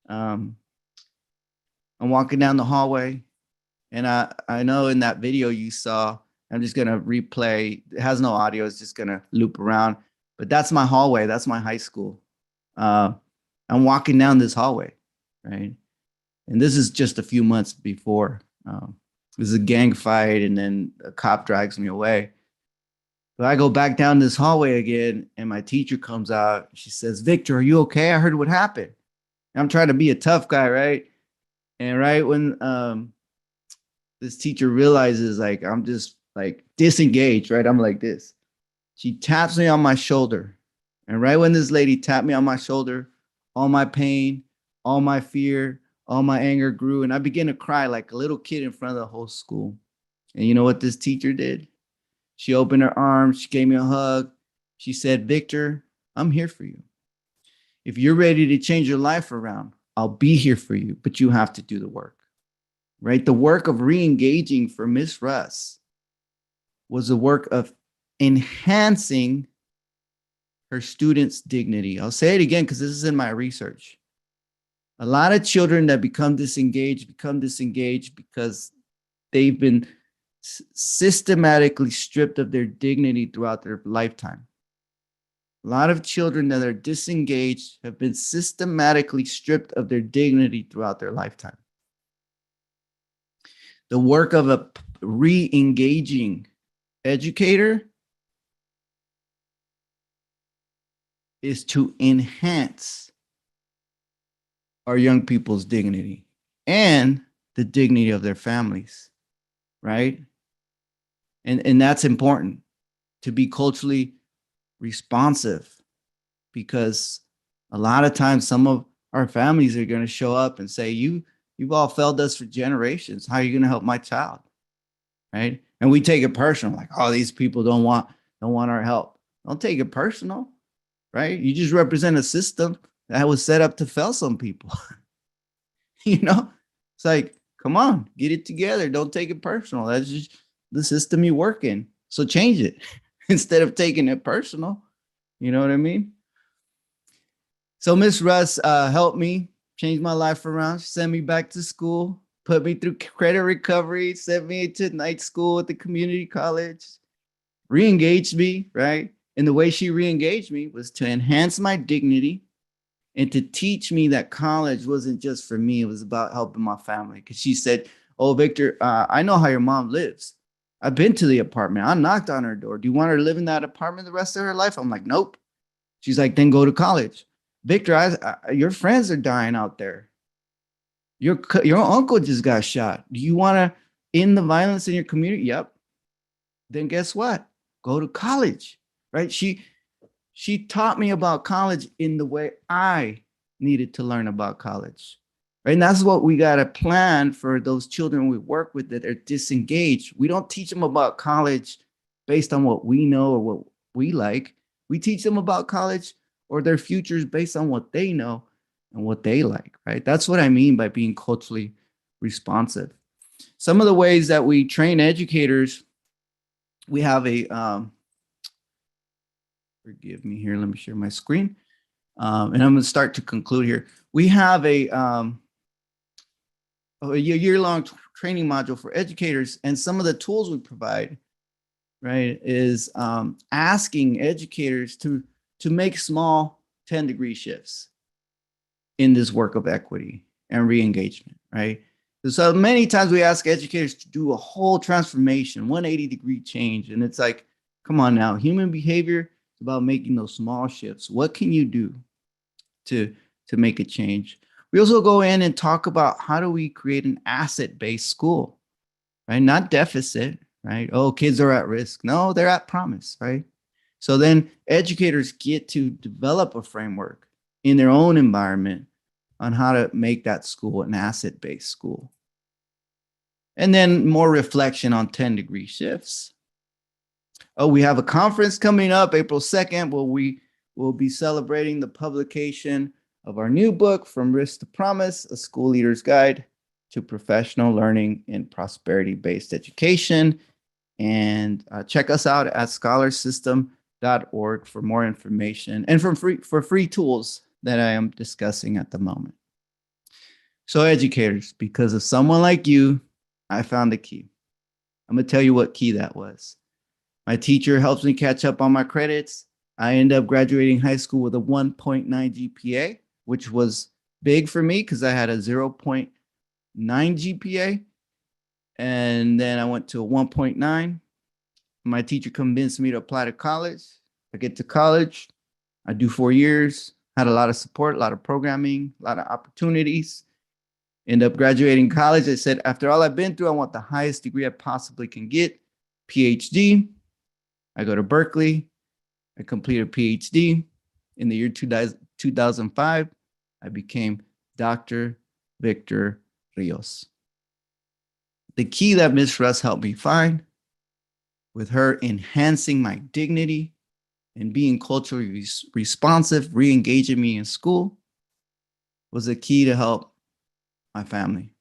I'm walking down the hallway, and I know in that video you saw, I'm just going to replay. It has no audio. It's just going to loop around. But that's my hallway. That's my high school. I'm walking down this hallway, right? And this is just a few months before. This is a gang fight, and then a cop drags me away. But I go back down this hallway again, and my teacher comes out. She says, Victor, are you okay? I heard what happened. And I'm trying to be a tough guy, right? And right when this teacher realizes, like, I'm just like disengaged, right? I'm like this. She taps me on my shoulder. And right when this lady tapped me on my shoulder, all my pain, all my fear, all my anger grew. And I began to cry like a little kid in front of the whole school. And you know what this teacher did? She opened her arms. She gave me a hug. She said, Victor, I'm here for you. If you're ready to change your life around, I'll be here for you, but you have to do the work, right? The work of re-engaging for Miss Russ was the work of enhancing her students' dignity. I'll say it again because this is in my research. A lot of children that become disengaged because they've been systematically stripped of their dignity throughout their lifetime. A lot of children that are disengaged have been systematically stripped of their dignity throughout their lifetime. The work of a re-engaging educator is to enhance our young people's dignity and the dignity of their families, right? And that's important, to be culturally responsive, because a lot of times some of our families are going to show up and say, you've all failed us for generations. How are you going to help my child? Right? And we take it personal, like, oh, these people don't want our help. Don't take it personal, right? You just represent a system that was set up to fail some people. You know, it's like, come on, get it together. Don't take it personal. That's just the system you work in. So change it instead of taking it personal. You know what I mean? So Miss Russ helped me change my life around. She sent me back to school, put me through credit recovery, sent me to night school at the community college, re-engaged me, right? And the way she re-engaged me was to enhance my dignity and to teach me that college wasn't just for me. It was about helping my family. Because she said, oh, Victor, I know how your mom lives. I've been to the apartment. I knocked on her door. Do you want her to live in that apartment the rest of her life? I'm like, nope. She's like, then go to college. Victor, your friends are dying out there. Your uncle just got shot. Do you want to end the violence in your community? Yep. Then guess what? Go to college, right? She taught me about college in the way I needed to learn about college, right? And that's what we got to plan for those children we work with that are disengaged. We don't teach them about college based on what we know or what we like. We teach them about college or their futures based on what they know and what they like, right? That's what I mean by being culturally responsive. Some of the ways that we train educators, we have a, forgive me here, let me share my screen. And I'm gonna start to conclude here. We have a year-long training module for educators, and some of the tools we provide, right, is asking educators to make small 10-degree shifts in this work of equity and re-engagement, right? So many times we ask educators to do a whole transformation, 180-degree change, and it's like, come on now, human behavior is about making those small shifts. What can you do to make a change? We also go in and talk about how do we create an asset-based school, right? Not deficit, right? Oh, kids are at risk. No, they're at promise, right? So then educators get to develop a framework in their own environment on how to make that school an asset-based school. And then more reflection on 10-degree shifts. Oh, we have a conference coming up April 2nd where we will be celebrating the publication of our new book, From Risk to Promise, A School Leader's Guide to Professional Learning and Prosperity-Based Education. And check us out at scholarsystem.org for more information and for free tools that I am discussing at the moment. So educators, because of someone like you, I found the key. I'm gonna tell you what key that was. My teacher helps me catch up on my credits. I end up graduating high school with a 1.9 GPA, which was big for me because I had a 0.9 GPA. And then I went to a 1.9. My teacher convinced me to apply to college. I get to college. I do 4 years, had a lot of support, a lot of programming, a lot of opportunities. End up graduating college. I said, after all I've been through, I want the highest degree I possibly can get, PhD. I go to Berkeley. I complete a PhD. In the year 2005, I became Dr. Victor Rios. the key that Miss Russ helped me find, with her enhancing my dignity and being culturally responsive, re-engaging me in school, was a key to help my family.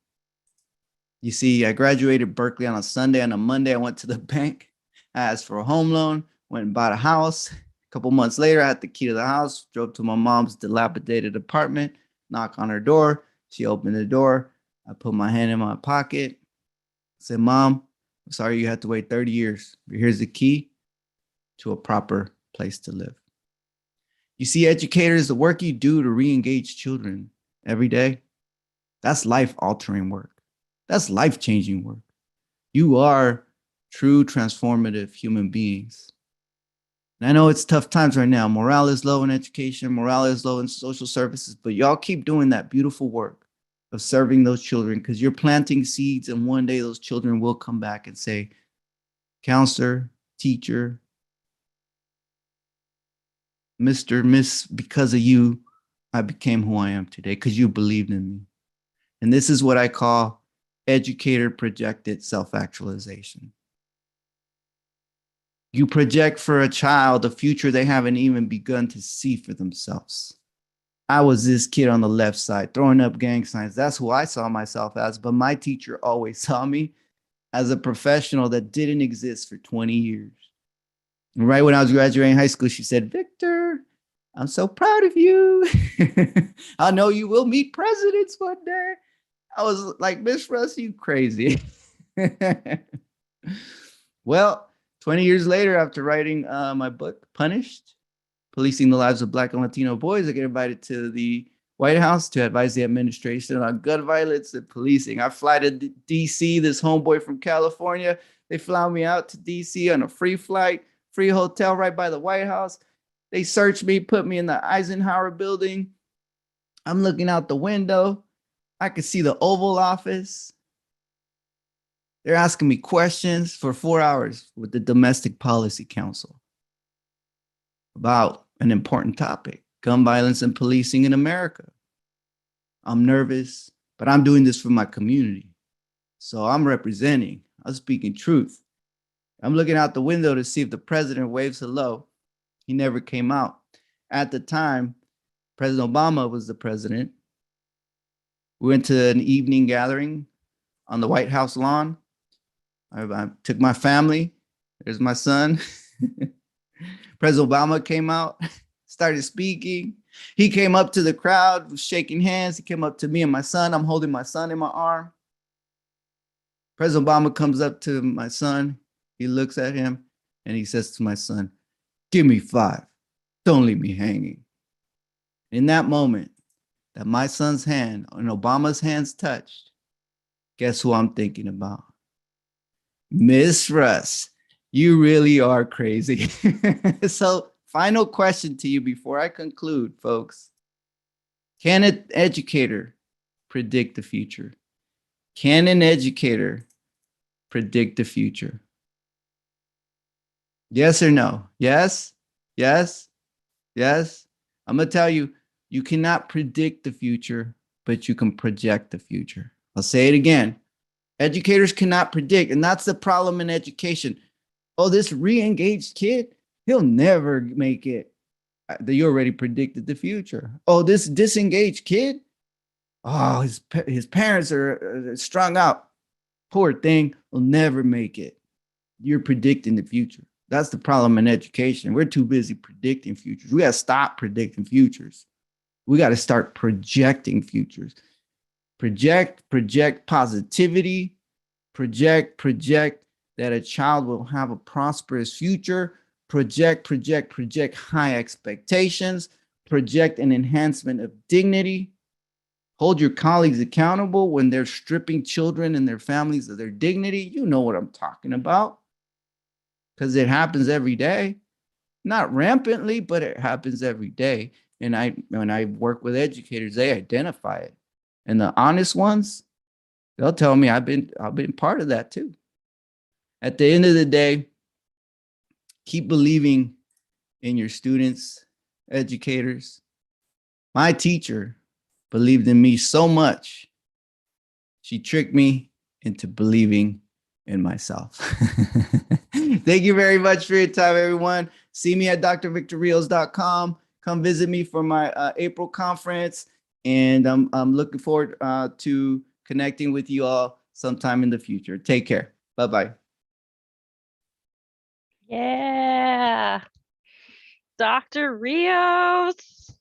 You see, I graduated Berkeley on a Sunday. On a Monday, I went to the bank. I asked for a home loan, went and bought a house. A couple months later, I had the key to the house, drove to my mom's dilapidated apartment, knocked on her door. She opened the door. I put my hand in my pocket, said, "Mom, I'm sorry you had to wait 30 years, but here's the key to a proper place to live." You see, educators, the work you do to re-engage children every day, that's life-altering work. That's life-changing work. You are true transformative human beings. And I know it's tough times right now. Morale is low in education, morale is low in social services, but y'all keep doing that beautiful work of serving those children, because you're planting seeds, and one day those children will come back and say, "Counselor, teacher, Mr., Miss, because of you, I became who I am today, because you believed in me." And this is what I call educator projected self-actualization. You project for a child a future they haven't even begun to see for themselves. I was this kid on the left side throwing up gang signs. That's who I saw myself as, but my teacher always saw me as a professional that didn't exist for 20 years. And right when I was graduating high school, she said, "Victor, I'm so proud of you. I know you will meet presidents one day." I was like, "Miss Russ, you crazy." Well, 20 years later, after writing my book, Punished, Policing the Lives of Black and Latino Boys, I get invited to the White House to advise the administration on gun violence and policing. I fly to DC, this homeboy from California. They fly me out to DC on a free flight, free hotel right by the White House. They searched me, put me in the Eisenhower building. I'm looking out the window. I could see the Oval Office. They're asking me questions for 4 hours with the Domestic Policy Council about an important topic, gun violence and policing in America. I'm nervous, but I'm doing this for my community. So I'm representing, I'm speaking truth. I'm looking out the window to see if the president waves hello. He never came out. At the time, President Obama was the president. We went to an evening gathering on the White House lawn. I took my family. There's my son. President Obama came out, started speaking. He came up to the crowd, was shaking hands. He came up to me and my son. I'm holding my son in my arm. President Obama comes up to my son. He looks at him and he says to my son, "Give me 5. Don't leave me hanging." In that moment that my son's hand and Obama's hands touched, guess who I'm thinking about? Miss Russ, you really are crazy. So, final question to you before I conclude, folks. Can an educator predict the future? Can an educator predict the future? Yes or no? Yes, yes, yes. I'm going to tell you, you cannot predict the future, but you can project the future. I'll say it again. Educators cannot predict, and that's the problem in education. Oh, this re-engaged kid, he'll never make it. You already predicted the future. Oh, this disengaged kid, oh, his parents are strung out. Poor thing, will never make it. You're predicting the future. That's the problem in education. We're too busy predicting futures. We got to stop predicting futures. We got to start projecting futures. Project positivity, project that a child will have a prosperous future, project high expectations, project an enhancement of dignity, hold your colleagues accountable when they're stripping children and their families of their dignity. You know what I'm talking about, because it happens every day, not rampantly, but it happens every day. And when I work with educators, they identify it. And the honest ones, they'll tell me I've been part of that too. At the end of the day, keep believing in your students, educators. My teacher believed in me so much. She tricked me into believing in myself. Thank you very much for your time, everyone. See me at drvictorrios.com. Come visit me for my April conference. And I'm looking forward to connecting with you all sometime in the future. Take care. Bye-bye. Yeah. Dr. Rios.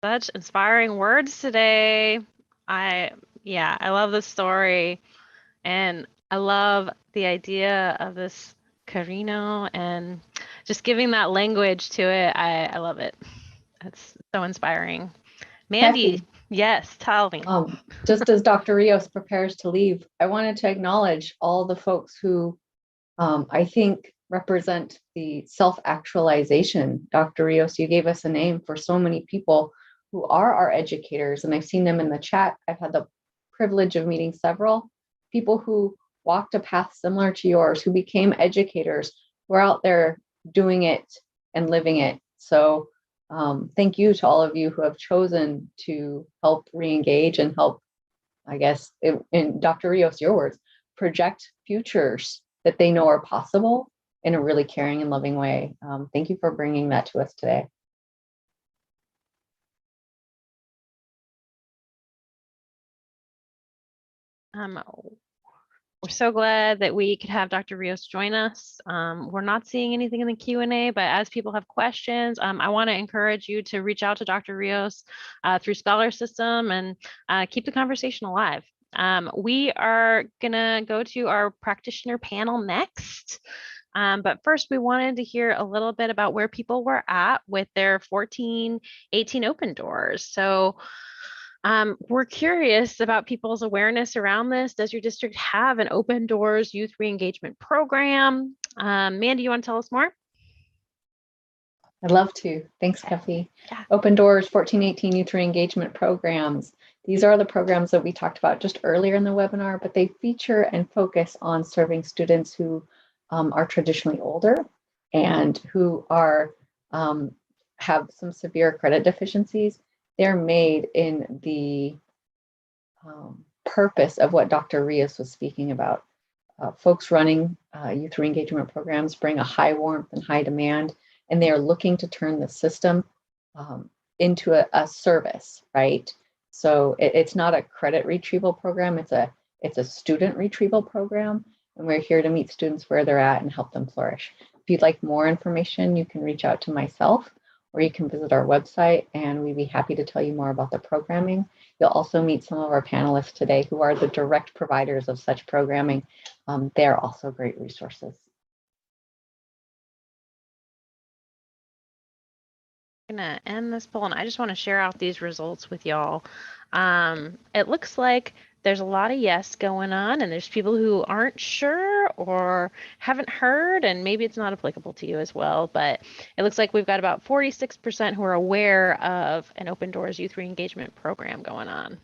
Such inspiring words today. I love this story. And I love the idea of this Carino and just giving that language to it. I love it. It's so inspiring. Mandy, Kathy, yes, tell me. just as Dr. Rios prepares to leave, I wanted to acknowledge all the folks who I think represent the self-actualization. Dr. Rios, you gave us a name for so many people who are our educators, and I've seen them in the chat. I've had the privilege of meeting several people who walked a path similar to yours, who became educators, who are out there doing it and living it. So thank you to all of you who have chosen to help re-engage and help, I guess, in Dr. Rios, your words, project futures that they know are possible in a really caring and loving way. Thank you for bringing that to us today. We're so glad that we could have Dr. Rios join us. We're not seeing anything in the Q&A, but as people have questions, I want to encourage you to reach out to Dr. Rios through Scholar System and keep the conversation alive. We are going to go to our practitioner panel next. But first, we wanted to hear a little bit about where people were at with their 14-18 open doors. So we're curious about people's awareness around this. Does your district have an open doors youth re-engagement program? Mandy, you want to tell us more? I'd love to. Thanks, Kathy. Yeah. Open Doors 14-18 Youth Re-Engagement Programs. These are the programs that we talked about just earlier in the webinar, but they feature and focus on serving students who are traditionally older and who are have some severe credit deficiencies. They're made in the purpose of what Dr. Rios was speaking about. Folks running youth re-engagement programs bring a high warmth and high demand, and they are looking to turn the system into a service, right? So it's not a credit retrieval program, it's a student retrieval program, and we're here to meet students where they're at and help them flourish. If you'd like more information, you can reach out to myself, or you can visit our website, and we'd be happy to tell you more about the programming. You'll also meet some of our panelists today who are the direct providers of such programming. They're also great resources. I'm gonna end this poll, and I just want to share out these results with y'all. It looks like there's a lot of yes going on, and there's people who aren't sure or haven't heard, and maybe it's not applicable to you as well, but it looks like we've got about 46% who are aware of an Open Doors Youth Re-Engagement program going on.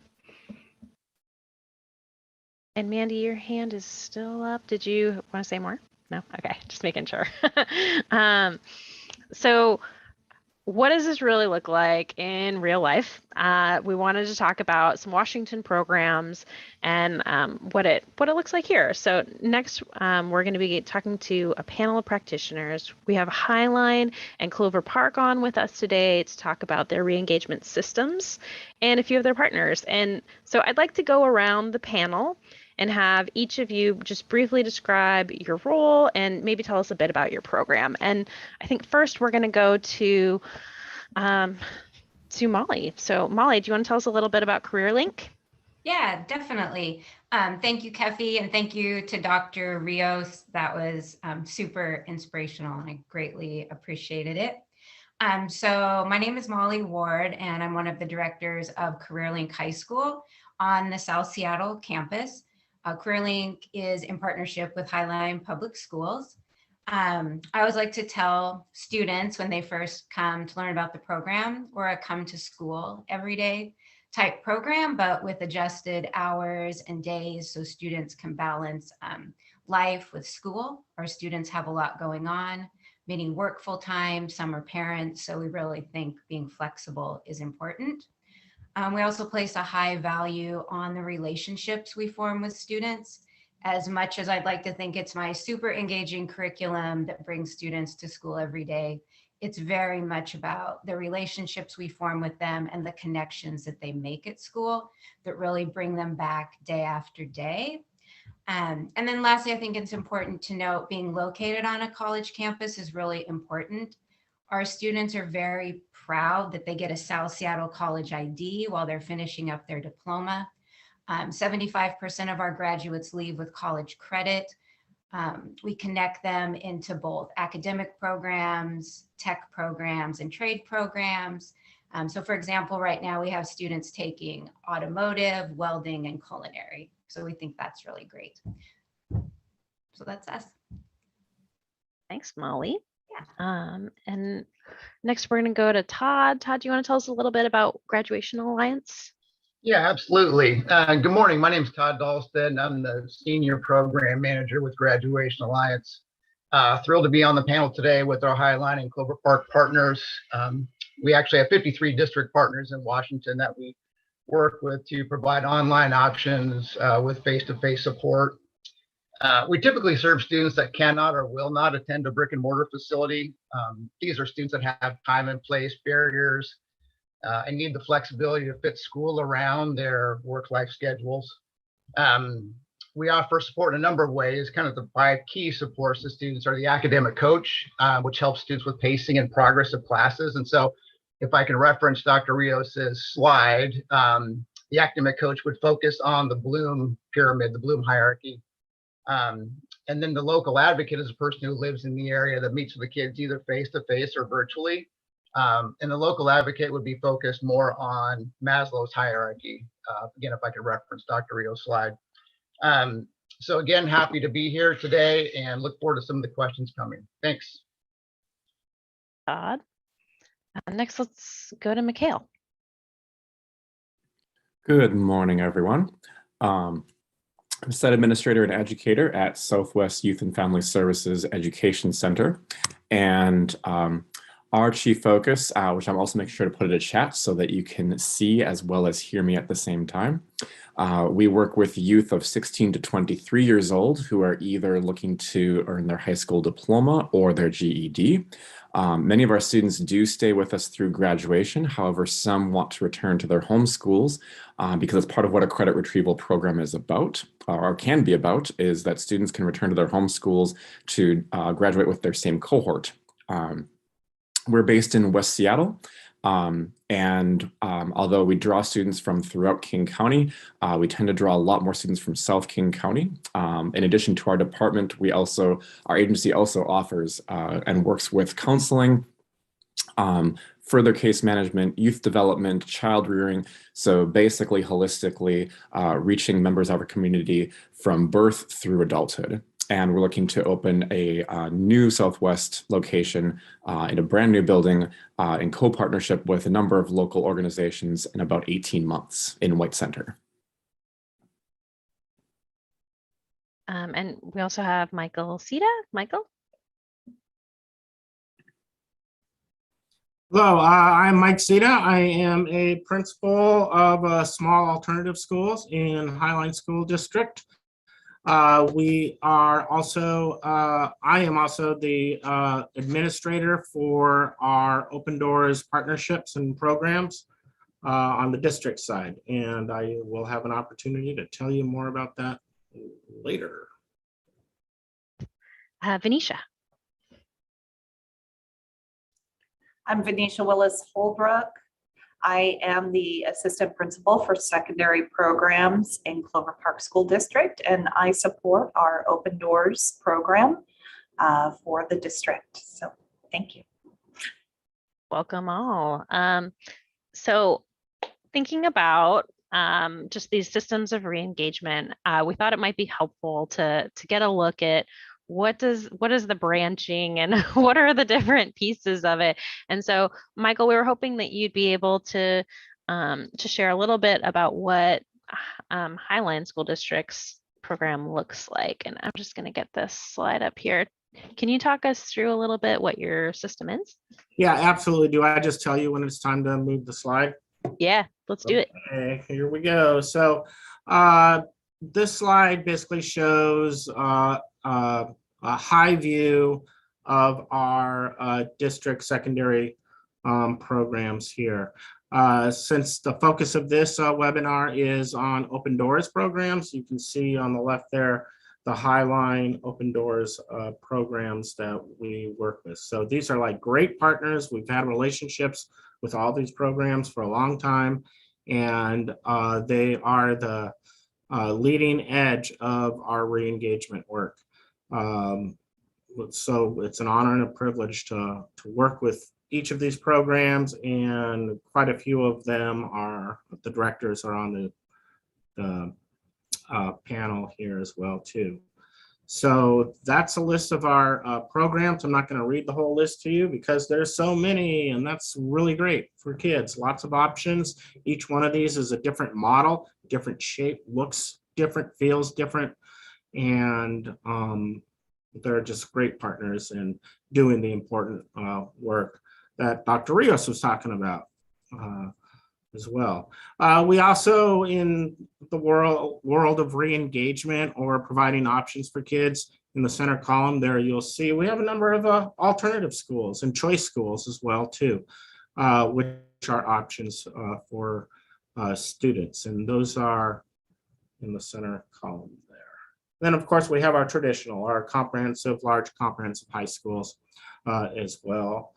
And Mandy, your hand is still up. Did you want to say more? No? Okay, just making sure. So what does this really look like in real life? We wanted to talk about some Washington programs and what it looks like here. So next, we're going to be talking to a panel of practitioners. We have Highline and Clover Park on with us today to talk about their re-engagement systems and a few of their partners. And so I'd like to go around the panel and have each of you just briefly describe your role and maybe tell us a bit about your program. And I think first we're going to go to Molly. So Molly, do you want to tell us a little bit about CareerLink? Yeah, definitely. Thank you, Kefi, and thank you to Dr. Rios. That was super inspirational, and I greatly appreciated it. So my name is Molly Ward, and I'm one of the directors of CareerLink High School on the South Seattle campus. CareerLink is in partnership with Highline Public Schools. I always like to tell students when they first come to learn about the program, we're a come to school every day type program, but with adjusted hours and days so students can balance life with school. Our students have a lot going on, meaning work full time, some are parents, so we really think being flexible is important. We also place a high value on the relationships we form with students. As much as I'd like to think it's my super engaging curriculum that brings students to school every day, it's very much about the relationships we form with them and the connections that they make at school that really bring them back day after day. And then lastly, I think it's important to note being located on a college campus is really important. Our students are very proud that they get a South Seattle College ID while they're finishing up their diploma. 75% of our graduates leave with college credit. We connect them into both academic programs, tech programs, and trade programs. So for example, right now we have students taking automotive, welding, and culinary. So we think that's really great. So that's us. Thanks, Molly. Yeah. And next we're going to go to Todd. Todd, do you want to tell us a little bit about Graduation Alliance? Yeah, absolutely. Good morning. My name is Todd Dahlstead, and I'm the Senior Program Manager with Graduation Alliance. Thrilled to be on the panel today with our Highline and Clover Park partners. We actually have 53 district partners in Washington that we work with to provide online options with face-to-face support. We typically serve students that cannot or will not attend a brick and mortar facility. These are students that have time and place barriers and need the flexibility to fit school around their work-life schedules. We offer support in a number of ways. Kind of the 5 key supports to students are the academic coach, which helps students with pacing and progress of classes. And so if I can reference Dr. Rios's slide, the academic coach would focus on the Bloom pyramid, the Bloom hierarchy. And then the local advocate is a person who lives in the area that meets with the kids either face-to-face or virtually. And the local advocate would be focused more on Maslow's hierarchy. Again, if I could reference Dr. Rio's slide. So again, happy to be here today and look forward to some of the questions coming. Thanks. Todd. Next, let's go to Mikhail. Good morning, everyone. I'm a SET administrator and educator at Southwest Youth and Family Services Education Center. And our chief focus, which I'm also making sure to put in a chat so that you can see as well as hear me at the same time. We work with youth of 16 to 23 years old who are either looking to earn their high school diploma or their GED. Many of our students do stay with us through graduation. However, some want to return to their home schools because it's part of what a credit retrieval program is about, or can be about, is that students can return to their home schools to graduate with their same cohort. We're based in West Seattle, and although we draw students from throughout King County, we tend to draw a lot more students from South King County. In addition to our department, our agency also offers and works with counseling, further case management, youth development, child rearing. So basically, holistically, reaching members of our community from birth through adulthood. And we're looking to open a new Southwest location in a brand new building in co-partnership with a number of local organizations in about 18 months in White Center. And we also have Michael Sita. Michael? Hello, I'm Mike Sita. I am a principal of small alternative schools in Highline School District. I am also the administrator for our Open Doors partnerships and programs on the district side. And I will have an opportunity to tell you more about that later. Venetia. I'm Venetia Willis Holbrook. I am the assistant principal for secondary programs in Clover Park School District, and I support our Open Doors program for the district. So thank you. Welcome all. So thinking about just these systems of re-engagement, we thought it might be helpful to get a look at what is the branching and what are the different pieces of it. And so, Michael, we were hoping that you'd be able to share a little bit about what Highline School District's program looks like. And I'm just going to get this slide up here. Can you talk us through a little bit what your system is? Yeah, absolutely. Do I just tell you when it's time to move the slide? Yeah, let's do it. Okay, here we go. So this slide basically shows a high view of our district secondary programs here. Since the focus of this webinar is on Open Doors programs, you can see on the left there the Highline Open Doors programs that we work with. So these are like great partners. We've had relationships with all these programs for a long time, and they are the leading edge of our re-engagement work. So it's an honor and a privilege to work with each of these programs, and quite a few of them are, the directors are on the panel here as well too. So that's a list of our programs. I'm not going to read the whole list to you because there's so many, and that's really great for kids. Lots of options. Each one of these is a different model, different shape, looks different, feels different, and they're just great partners in doing the important work that Dr. Rios was talking about as well. We also, in the world of re-engagement or providing options for kids, in the center column there, you'll see we have a number of alternative schools and choice schools as well too, which are options for students, and those are in the center column there. Then of course we have our traditional, our comprehensive, large comprehensive high schools as well.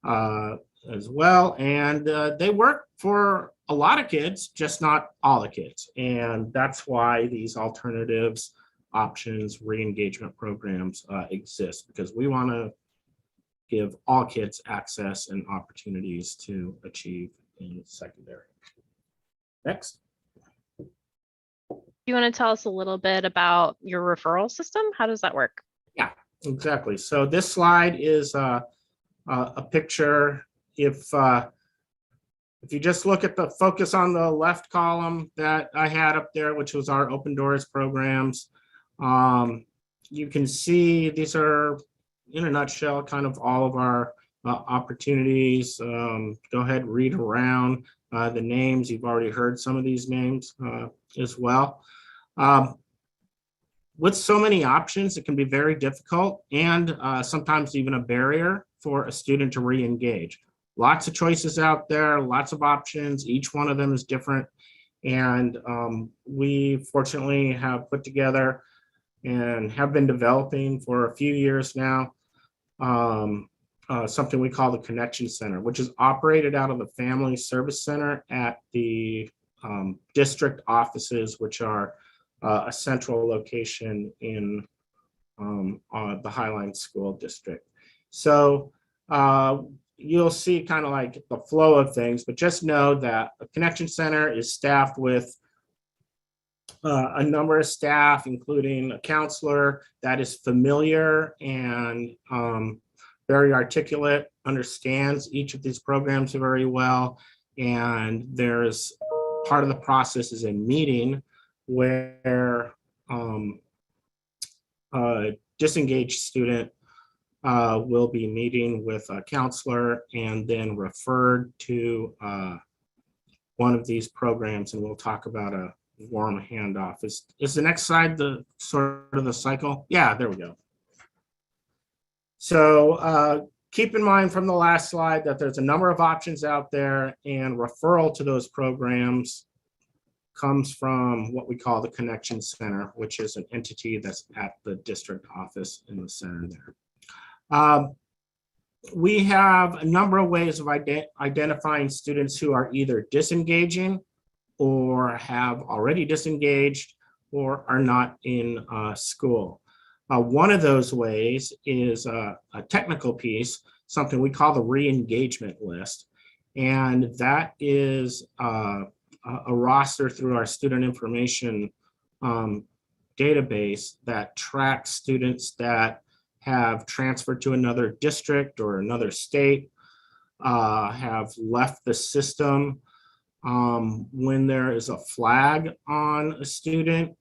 And they work for a lot of kids, just not all the kids. And that's why these alternatives, options, re-engagement programs exist, because we want to give all kids access and opportunities to achieve in secondary. Next. You want to tell us a little bit about your referral system? How does that work? Yeah, exactly. So this slide is a picture. If you just look at the focus on the left column that I had up there, which was our Open Doors programs, you can see these are, in a nutshell, kind of all of our opportunities. Go ahead, read around the names. You've already heard some of these names as well. With so many options, it can be very difficult and sometimes even a barrier for a student to re-engage. Lots of choices out there, lots of options. Each one of them is different. And we fortunately have put together and have been developing for a few years now something we call the Connection Center, which is operated out of the Family Service Center at the district offices, which are a central location in the Highline School District. So you'll see kind of like the flow of things, but just know that a Connection Center is staffed with a number of staff, including a counselor that is familiar and very articulate, understands each of these programs very well. And there's part of the process is a meeting where a disengaged student will be meeting with a counselor and then referred to one of these programs, and we'll talk about a warm handoff. Is the next slide the sort of the cycle? Yeah, there we go. So keep in mind from the last slide that there's a number of options out there, and referral to those programs comes from what we call the Connection Center, which is an entity that's at the district office in the center there. We have a number of ways of identifying students who are either disengaging or have already disengaged or are not in school. One of those ways is a technical piece, something we call the re-engagement list. And that is a roster through our student information database that tracks students that have transferred to another district or another state, have left the system. When there is a flag on a student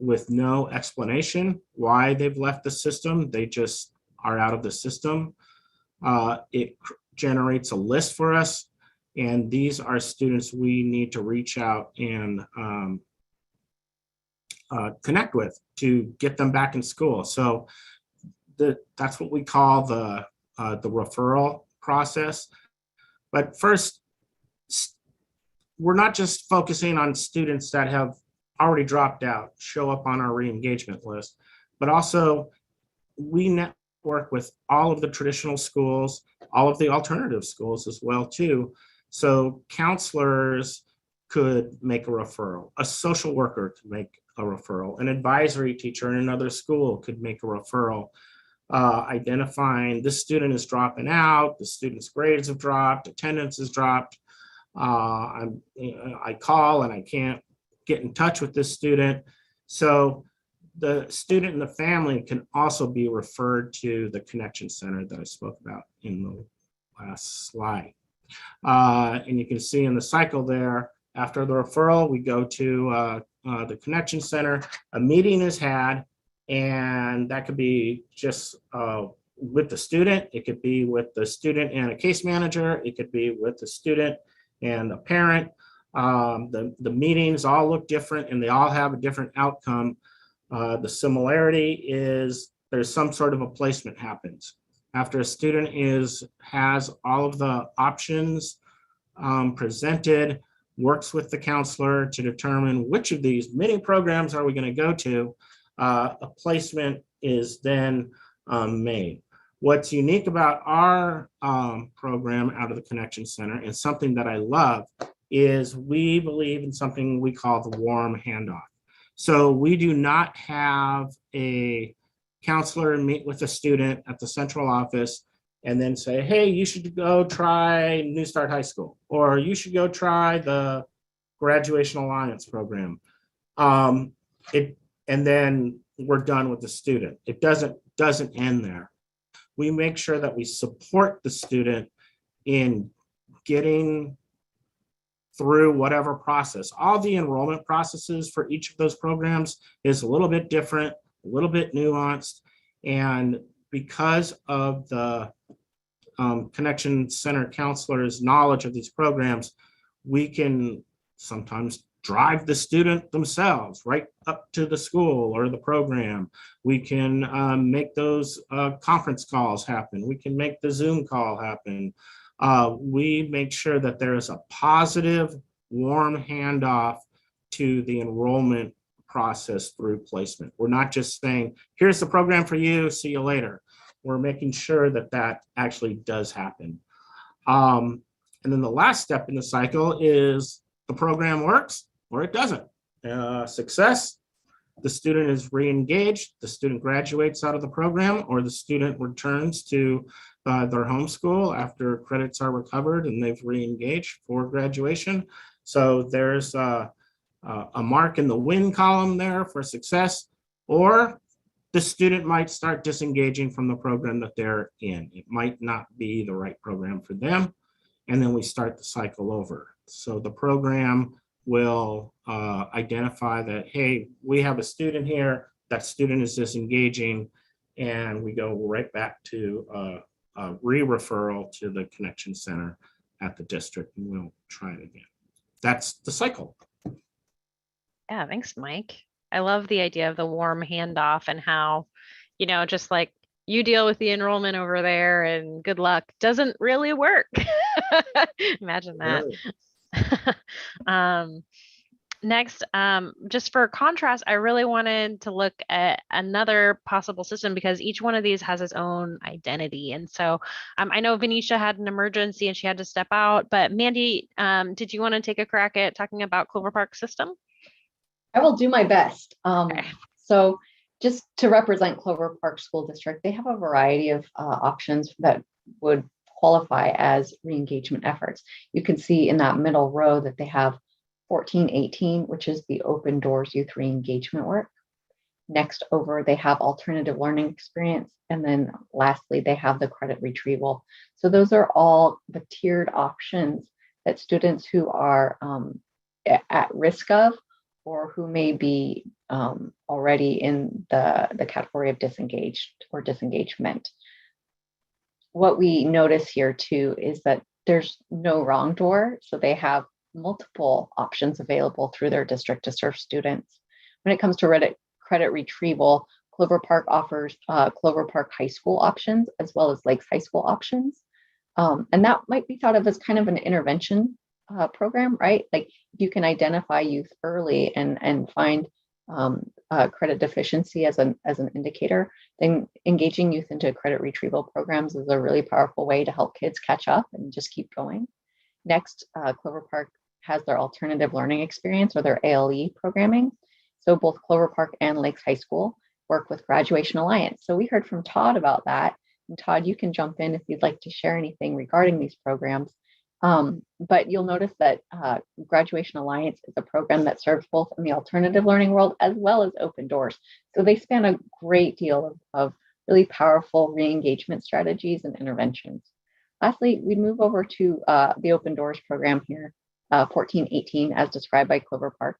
with no explanation why they've left the system, they just are out of the system, it generates a list for us, And these are students we need to reach out and connect with to get them back in school. So that's what we call the referral process. But first, we're not just focusing on students that have already dropped out, show up on our re-engagement list, but also we network with all of the traditional schools, all of the alternative schools as well too. So counselors could make a referral, a social worker could make a referral, an advisory teacher in another school could make a referral, identifying this student is dropping out, the student's grades have dropped, attendance has dropped. I call and I can't get in touch with this student. So the student and the family can also be referred to the Connection Center that I spoke about in the last slide. And you can see in the cycle there, after the referral, we go to the Connection Center, a meeting is had, and that could be just with the student, it could be with the student and a case manager, it could be with the student and a parent. The meetings all look different and they all have a different outcome. The similarity is there's some sort of a placement happens. After a student has all of the options presented, works with the counselor to determine which of these many programs are we going to go to, a placement is then made. What's unique about our program out of the Connection Center, and something that I love, is we believe in something we call the warm handoff. So we do not have a counselor meet with a student at the central office and then say, hey, you should go try New Start High School, or you should go try the Graduation Alliance program. And then we're done with the student. It doesn't end there. We make sure that we support the student in getting through whatever process. All the enrollment processes for each of those programs is a little bit different, a little bit nuanced. And because of the Connection Center counselors' knowledge of these programs, we can sometimes drive the student themselves right up to the school or the program. We can make those conference calls happen. We can make the Zoom call happen. We make sure that there is a positive, warm handoff to the enrollment process through placement. We're not just saying, here's the program for you, see you later. We're making sure that that actually does happen. And then the last step in the cycle is the program works or it doesn't. Success, the student is re-engaged, the student graduates out of the program, or the student returns to their home school after credits are recovered and they've re-engaged for graduation. So there's a mark in the win column there for success, or the student might start disengaging from the program that they're in. It might not be the right program for them. And then we start the cycle over. So the program will identify that, hey, we have a student here, that student is disengaging, and we go right back to a re-referral to the Connection Center at the district, and we'll try it again. That's the cycle. Yeah, thanks, Mike. I love the idea of the warm handoff and how, just like you deal with the enrollment over there and good luck doesn't really work. Imagine that. Next, just for contrast, I really wanted to look at another possible system because each one of these has its own identity. And so I know Venetia had an emergency and she had to step out, but Mandy, did you want to take a crack at talking about Clover Park system? I will do my best. Okay. So just to represent Clover Park School District, they have a variety of options that would qualify as re-engagement efforts. You can see in that middle row that they have 1418, which is the Open Doors Youth Re-engagement work. Next over, they have alternative learning experience. And then lastly, they have the credit retrieval. So those are all the tiered options that students who are at risk of, or who may be already in the category of disengaged or disengagement. What we notice here too is that there's no wrong door, so they have multiple options available through their district to serve students. When it comes to credit retrieval, Clover Park offers Clover Park High School options as well as Lakes High School options. And that might be thought of as kind of an intervention program, right? Like if you can identify youth early and find credit deficiency as an indicator, then engaging youth into credit retrieval programs is a really powerful way to help kids catch up and just keep going. Next, Clover Park has their alternative learning experience or their ALE programming. So both Clover Park and Lakes High School work with Graduation Alliance. So we heard from Todd about that. And Todd, you can jump in if you'd like to share anything regarding these programs. But you'll notice that Graduation Alliance is a program that serves both in the alternative learning world as well as open doors. So they span a great deal of really powerful re-engagement strategies and interventions. Lastly, we move over to the open doors program here, 1418, as described by Clover Park.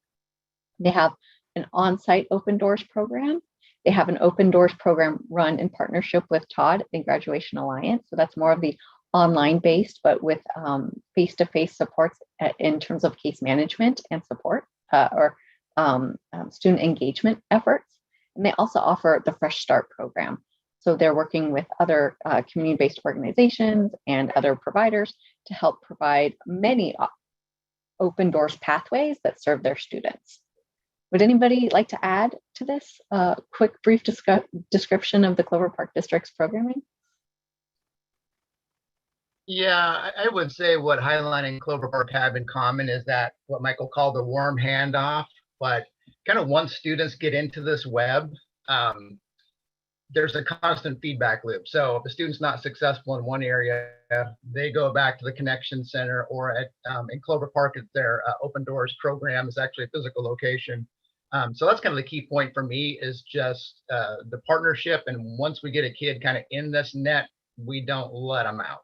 They have an on-site open doors program. They have an open doors program run in partnership with Todd and Graduation Alliance. So that's more of the online based, but with face-to-face supports in terms of case management and support or student engagement efforts. And they also offer the Fresh Start program. So they're working with other community-based organizations and other providers to help provide many open doors pathways that serve their students. Would anybody like to add to this quick, brief description of the Clover Park District's programming? Yeah, I would say what Highline and Clover Park have in common is that what Michael called the warm handoff, but kind of once students get into this web, there's a constant feedback loop. So if a student's not successful in one area, they go back to the Connection Center, or at in Clover Park, at their Open Doors program is actually a physical location. So that's kind of the key point for me, is just the partnership. And once we get a kid kind of in this net, we don't let them out.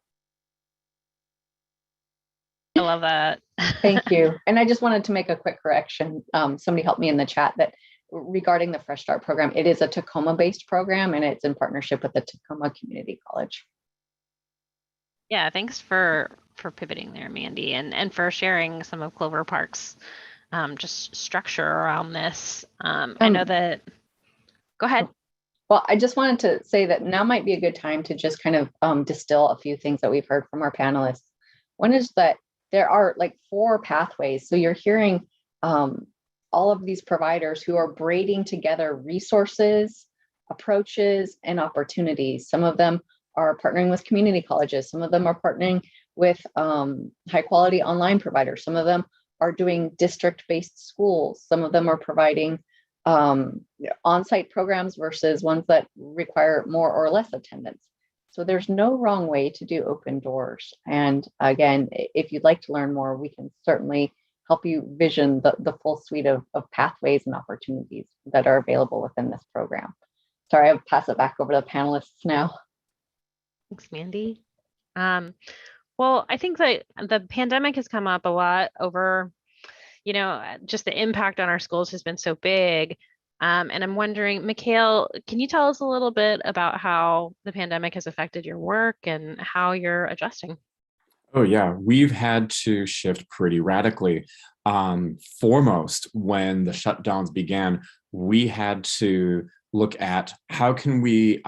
I love that. Thank you. And I just wanted to make a quick correction. Somebody helped me in the chat that regarding the Fresh Start program, it is a Tacoma-based program and it's in partnership with the Tacoma Community College. Yeah, thanks for pivoting there, Mandy, and for sharing some of Clover Park's just structure around this. I know that, go ahead. Well, I just wanted to say that now might be a good time to just kind of distill a few things that we've heard from our panelists. One is that there are like 4 pathways. So you're hearing all of these providers who are braiding together resources, approaches, and opportunities. Some of them are partnering with community colleges. Some of them are partnering with high quality online providers. Some of them are doing district-based schools. Some of them are providing on-site programs versus ones that require more or less attendance. So there's no wrong way to do open doors. And again, if you'd like to learn more, we can certainly help you vision the full suite of pathways and opportunities that are available within this program. Sorry, I'll pass it back over to the panelists now. Thanks, Mandy. Well, I think that the pandemic has come up a lot over, just the impact on our schools has been so big. And I'm wondering, Mikhail, can you tell us a little bit about how the pandemic has affected your work and how you're adjusting? Oh, yeah, we've had to shift pretty radically. Foremost, when the shutdowns began, we had to look at how can we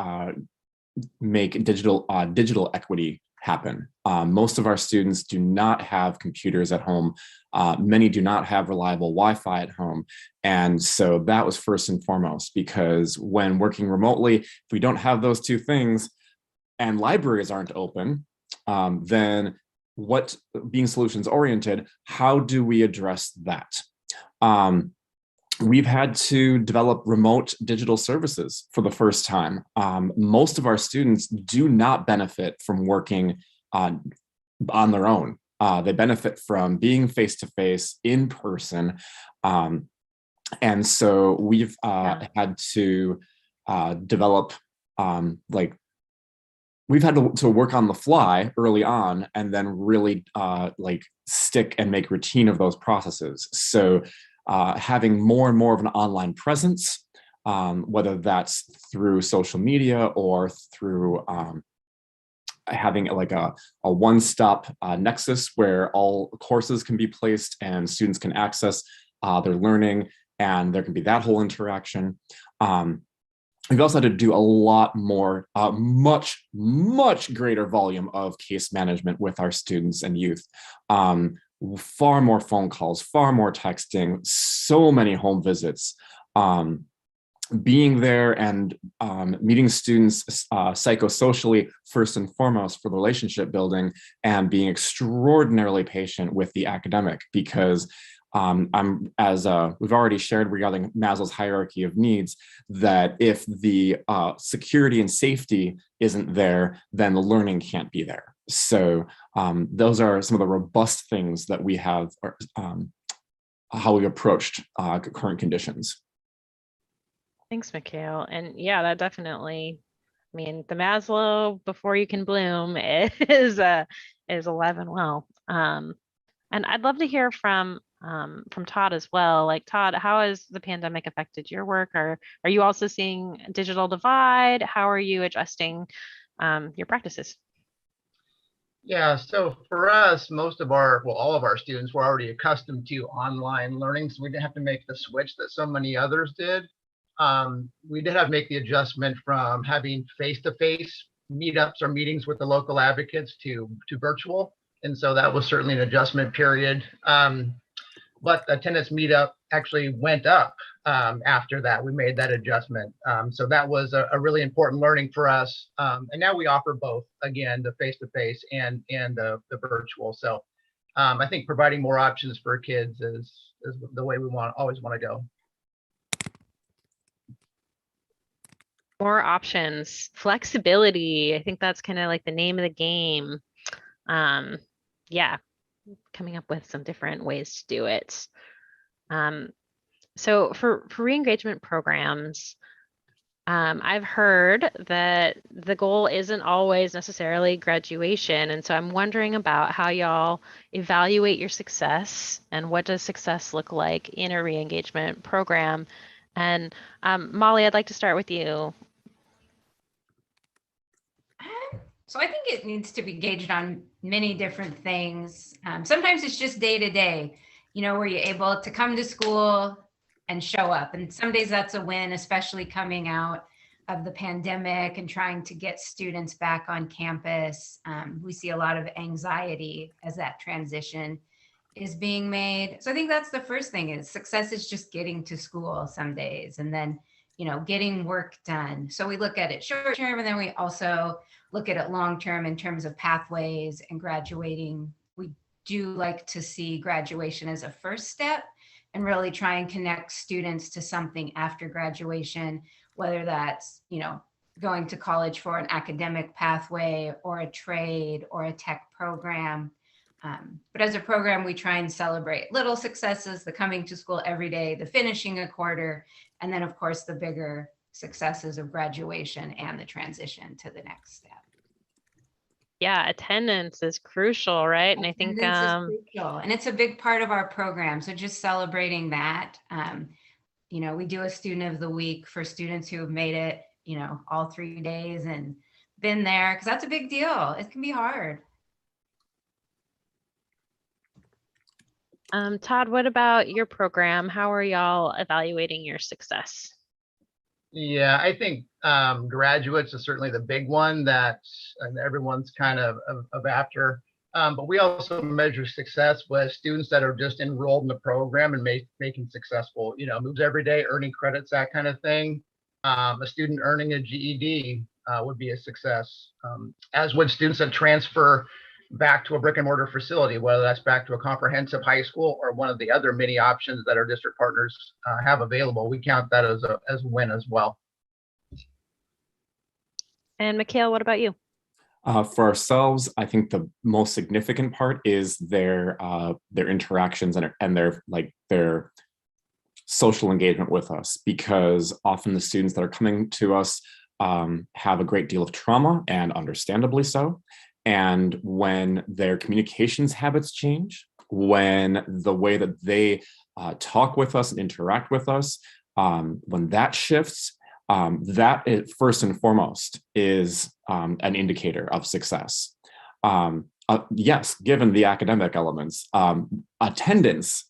make digital equity happen. Most of our students do not have computers at home. Many do not have reliable Wi-Fi at home. And so that was first and foremost, because when working remotely, if we don't have those two things and libraries aren't open, then being solutions oriented, how do we address that? We've had to develop remote digital services for the first time. Most of our students do not benefit from working on their own. They benefit from being face-to-face, in person. And so we've had to develop, we've had to work on the fly early on and then really stick and make routine of those processes. So having more and more of an online presence, whether that's through social media or through having like a one-stop nexus where all courses can be placed and students can access their learning, and there can be that whole interaction. We've also had to do a lot more, much greater volume of case management with our students and youth. Far more phone calls, far more texting, so many home visits. Being there and meeting students psychosocially first and foremost for relationship building, and being extraordinarily patient with the academic, because we've already shared regarding Maslow's hierarchy of needs, that if the security and safety isn't there, then the learning can't be there. So those are some of the robust things that we have, how we've approached current conditions. Thanks, Mikhail. And yeah, that definitely, I mean, the Maslow before you can bloom is alive and well. And I'd love to hear from Todd as well. Like, Todd, how has the pandemic affected your work? Are you also seeing digital divide? How are you adjusting your practices? Yeah, so for us, all of our students were already accustomed to online learning, so we didn't have to make the switch that so many others did. We did have to make the adjustment from having face-to-face meetups or meetings with the local advocates to virtual. And so that was certainly an adjustment period. But the attendance meetup actually went up after that. We made that adjustment. So that was a really important learning for us. And now we offer both, again, the face-to-face and the virtual. So I think providing more options for kids is the way we always want to go. More options, flexibility. I think that's kind of like the name of the game. Yeah, coming up with some different ways to do it. So for re-engagement programs, I've heard that the goal isn't always necessarily graduation. And so I'm wondering about how y'all evaluate your success, and what does success look like in a re-engagement program? And Molly, I'd like to start with you. So I think it needs to be gauged on many different things. Sometimes it's just day to day, where you're able to come to school and show up. And some days that's a win, especially coming out of the pandemic and trying to get students back on campus. We see a lot of anxiety as that transition is being made. So I think that's the first thing, is success is just getting to school some days, and then, getting work done. So we look at it short term, and then we also look at it long term in terms of pathways and graduating. We do like to see graduation as a first step, and really try and connect students to something after graduation, whether that's, going to college for an academic pathway or a trade or a tech program. But as a program, we try and celebrate little successes, the coming to school every day, the finishing a quarter, and then of course the bigger successes of graduation and the transition to the next step. Yeah, attendance is crucial, right? And I think Attendance is crucial, and it's a big part of our program. So just celebrating that. We do a student of the week for students who have made it, all 3 days and been there, because that's a big deal. It can be hard. Todd, what about your program? How are y'all evaluating your success? Yeah, I think graduates is certainly the big one that everyone's kind of after. But we also measure success with students that are just enrolled in the program and making successful, moves every day, earning credits, that kind of thing. A student earning a GED would be a success, as would students that transfer back to a brick and mortar facility, whether that's back to a comprehensive high school or one of the other many options that our district partners have available. We count that as a win as well. And Mikhail, what about you? For ourselves, I think the most significant part is their interactions and their social engagement with us, because often the students that are coming to us have a great deal of trauma, and understandably so. And when their communications habits change, when the way that they talk with us and interact with us, when that shifts, That is, first and foremost, is an indicator of success. Yes, given the academic elements, attendance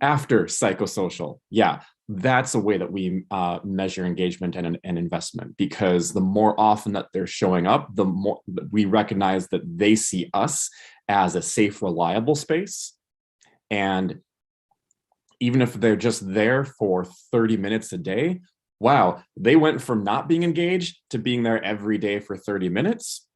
after psychosocial, yeah, that's a way that we measure engagement and investment, because the more often that they're showing up, the more we recognize that they see us as a safe, reliable space. And even if they're just there for 30 minutes a day, wow, they went from not being engaged to being there every day for 30 minutes.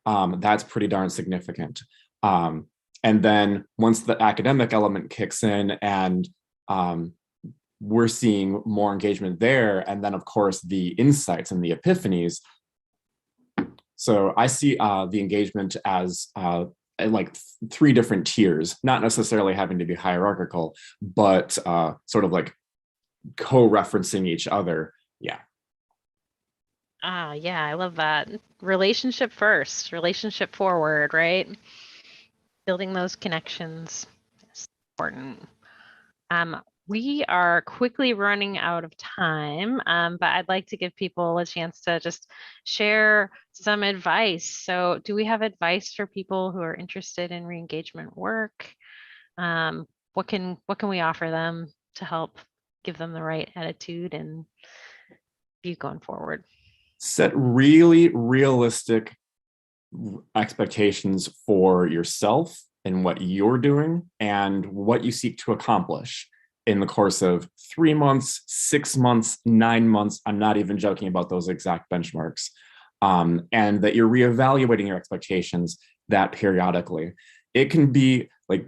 That's pretty darn significant. And then once the academic element kicks in and we're seeing more engagement there, and then of course the insights and the epiphanies. So I see the engagement as like 3 different tiers, not necessarily having to be hierarchical, but sort of like co-referencing each other. Yeah. Yeah, I love that. Relationship first, relationship forward, right? Building those connections is important. We are quickly running out of time, but I'd like to give people a chance to just share some advice. So do we have advice for people who are interested in re-engagement work? What can we offer them to help give them the right attitude and view going forward? Set really realistic expectations for yourself and what you're doing and what you seek to accomplish in the course of 3 months, 6 months, 9 months. I'm not even joking about those exact benchmarks. And that you're reevaluating your expectations that periodically. It can be like,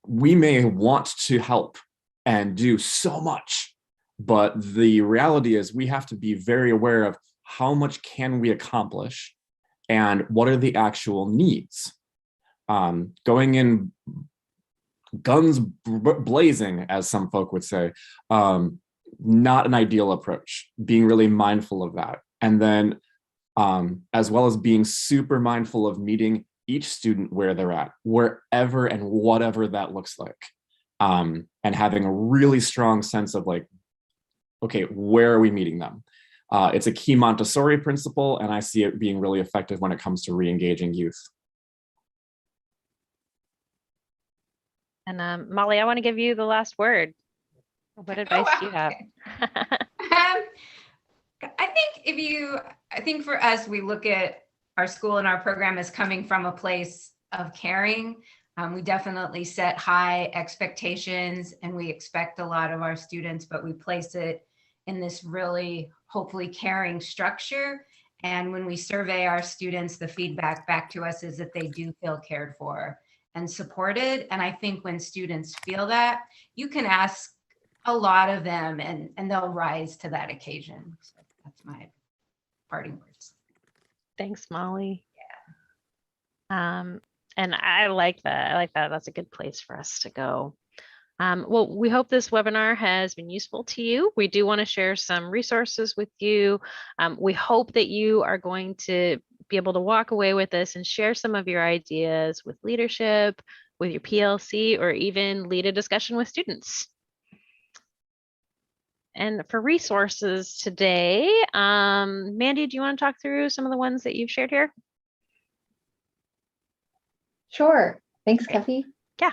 we may want to help and do so much, but the reality is we have to be very aware of how much can we accomplish and what are the actual needs. Going in guns blazing, as some folk would say, not an ideal approach. Being really mindful of that. And then as well as being super mindful of meeting each student where they're at, wherever and whatever that looks like. And having a really strong sense of like, okay, where are we meeting them? It's a key Montessori principle, and I see it being really effective when it comes to re-engaging youth. And Molly, I want to give you the last word. What advice do you have? I think for us, we look at our school and our program as coming from a place of caring. We definitely set high expectations and we expect a lot of our students, but we place it in this really hopefully caring structure. And when we survey our students, the feedback back to us is that they do feel cared for and supported. And I think when students feel that, you can ask a lot of them and they'll rise to that occasion. So that's my parting words. Thanks, Molly. Yeah. And I like that. I like that. That's a good place for us to go. Well, we hope this webinar has been useful to you. We do want to share some resources with you. We hope that you are going to be able to walk away with this and share some of your ideas with leadership, with your PLC, or even lead a discussion with students. And for resources today, Mandy, do you want to talk through some of the ones that you've shared here? Sure. Thanks, Kathy. Yeah.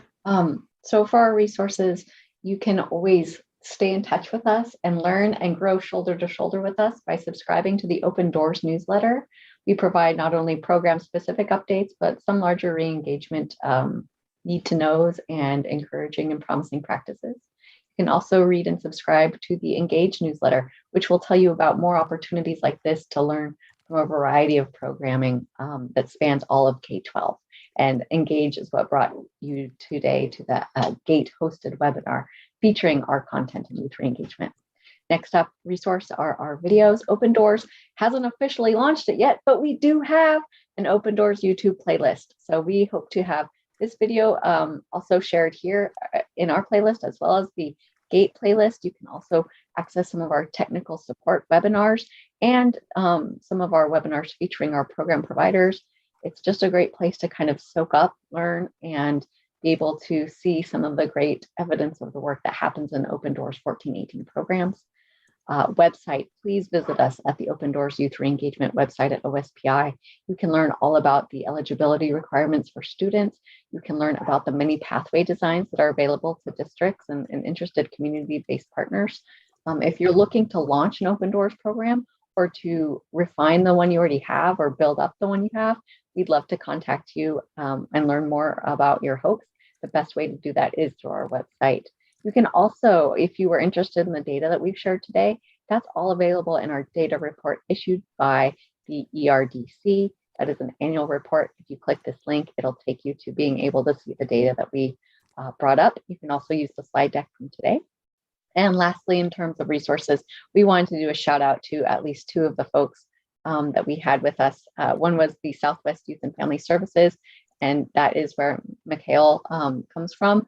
So for our resources, you can always stay in touch with us and learn and grow shoulder to shoulder with us by subscribing to the Open Doors newsletter. We provide not only program-specific updates, but some larger re-engagement need-to-knows and encouraging and promising practices. You can also read and subscribe to the Engage newsletter, which will tell you about more opportunities like this to learn from a variety of programming that spans all of K-12. And Engage is what brought you today to the GATE hosted webinar featuring our content and youth re-engagement. Next up resource are our videos. Open Doors hasn't officially launched it yet, but we do have an Open Doors YouTube playlist. So we hope to have this video also shared here in our playlist, as well as the GATE playlist. You can also access some of our technical support webinars and some of our webinars featuring our program providers. It's just a great place to kind of soak up, learn, and be able to see some of the great evidence of the work that happens in Open Doors 1418 programs. Website, please visit us at the Open Doors Youth Reengagement website at OSPI. You can learn all about the eligibility requirements for students. You can learn about the many pathway designs that are available to districts and interested community-based partners. If you're looking to launch an Open Doors program or to refine the one you already have or build up the one you have, we'd love to contact you and learn more about your hopes. The best way to do that is through our website. You can also, if you were interested in the data that we've shared today, that's all available in our data report issued by the ERDC. That is an annual report. If you click this link, it'll take you to being able to see the data that we brought up. You can also use the slide deck from today. And lastly, in terms of resources, we wanted to do a shout out to at least two of the folks that we had with us. One was the Southwest Youth and Family Services, and that is where Mikhail comes from.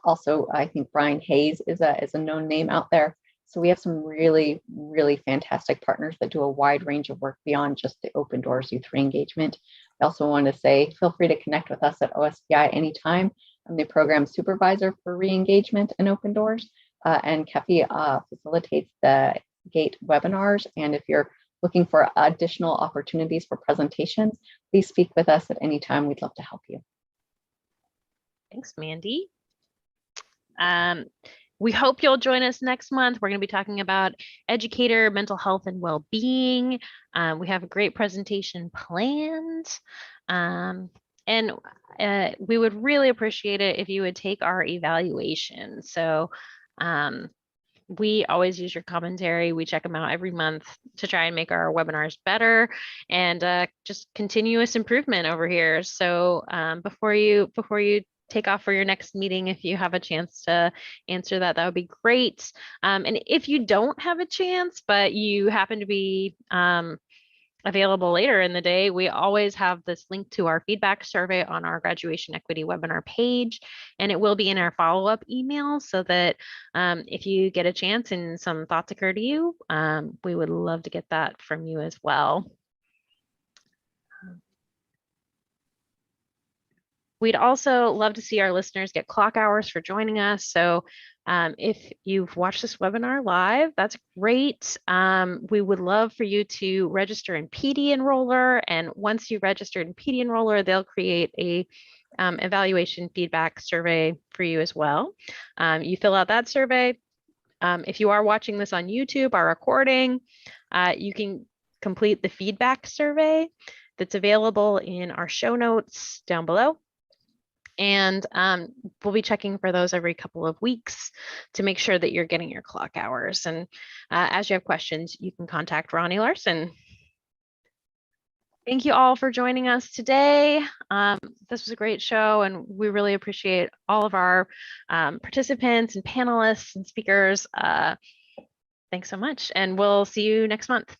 Also, I think Brian Hayes is a known name out there. So we have some really, really fantastic partners that do a wide range of work beyond just the Open Doors Youth Reengagement. I also want to say, feel free to connect with us at OSPI anytime. I'm the program supervisor for reengagement and Open Doors, and Kefi facilitates the GATE webinars. And if you're looking for additional opportunities for presentations, please speak with us at any time. We'd love to help you. Thanks, Mandy. We hope you'll join us next month. We're going to be talking about educator mental health and well-being. We have a great presentation planned. And we would really appreciate it if you would take our evaluation. So we always use your commentary. We check them out every month to try and make our webinars better and just continuous improvement over here. So before you take off for your next meeting, if you have a chance to answer that, that would be great. And if you don't have a chance, but you happen to be available later in the day, we always have this link to our feedback survey on our graduation equity webinar page, and it will be in our follow-up email so that if you get a chance and some thoughts occur to you, we would love to get that from you as well. We'd also love to see our listeners get clock hours for joining us. So if you've watched this webinar live, that's great. We would love for you to register in PD Enroller. And once you register in PD Enroller, they'll create a evaluation feedback survey for you as well. You fill out that survey. If you are watching this on YouTube, our recording, you can complete the feedback survey that's available in our show notes down below. And we'll be checking for those every couple of weeks to make sure that you're getting your clock hours. And as you have questions, you can contact Ronnie Larson. Thank you all for joining us today. This was a great show, and we really appreciate all of our participants and panelists and speakers. Thanks so much, and we'll see you next month.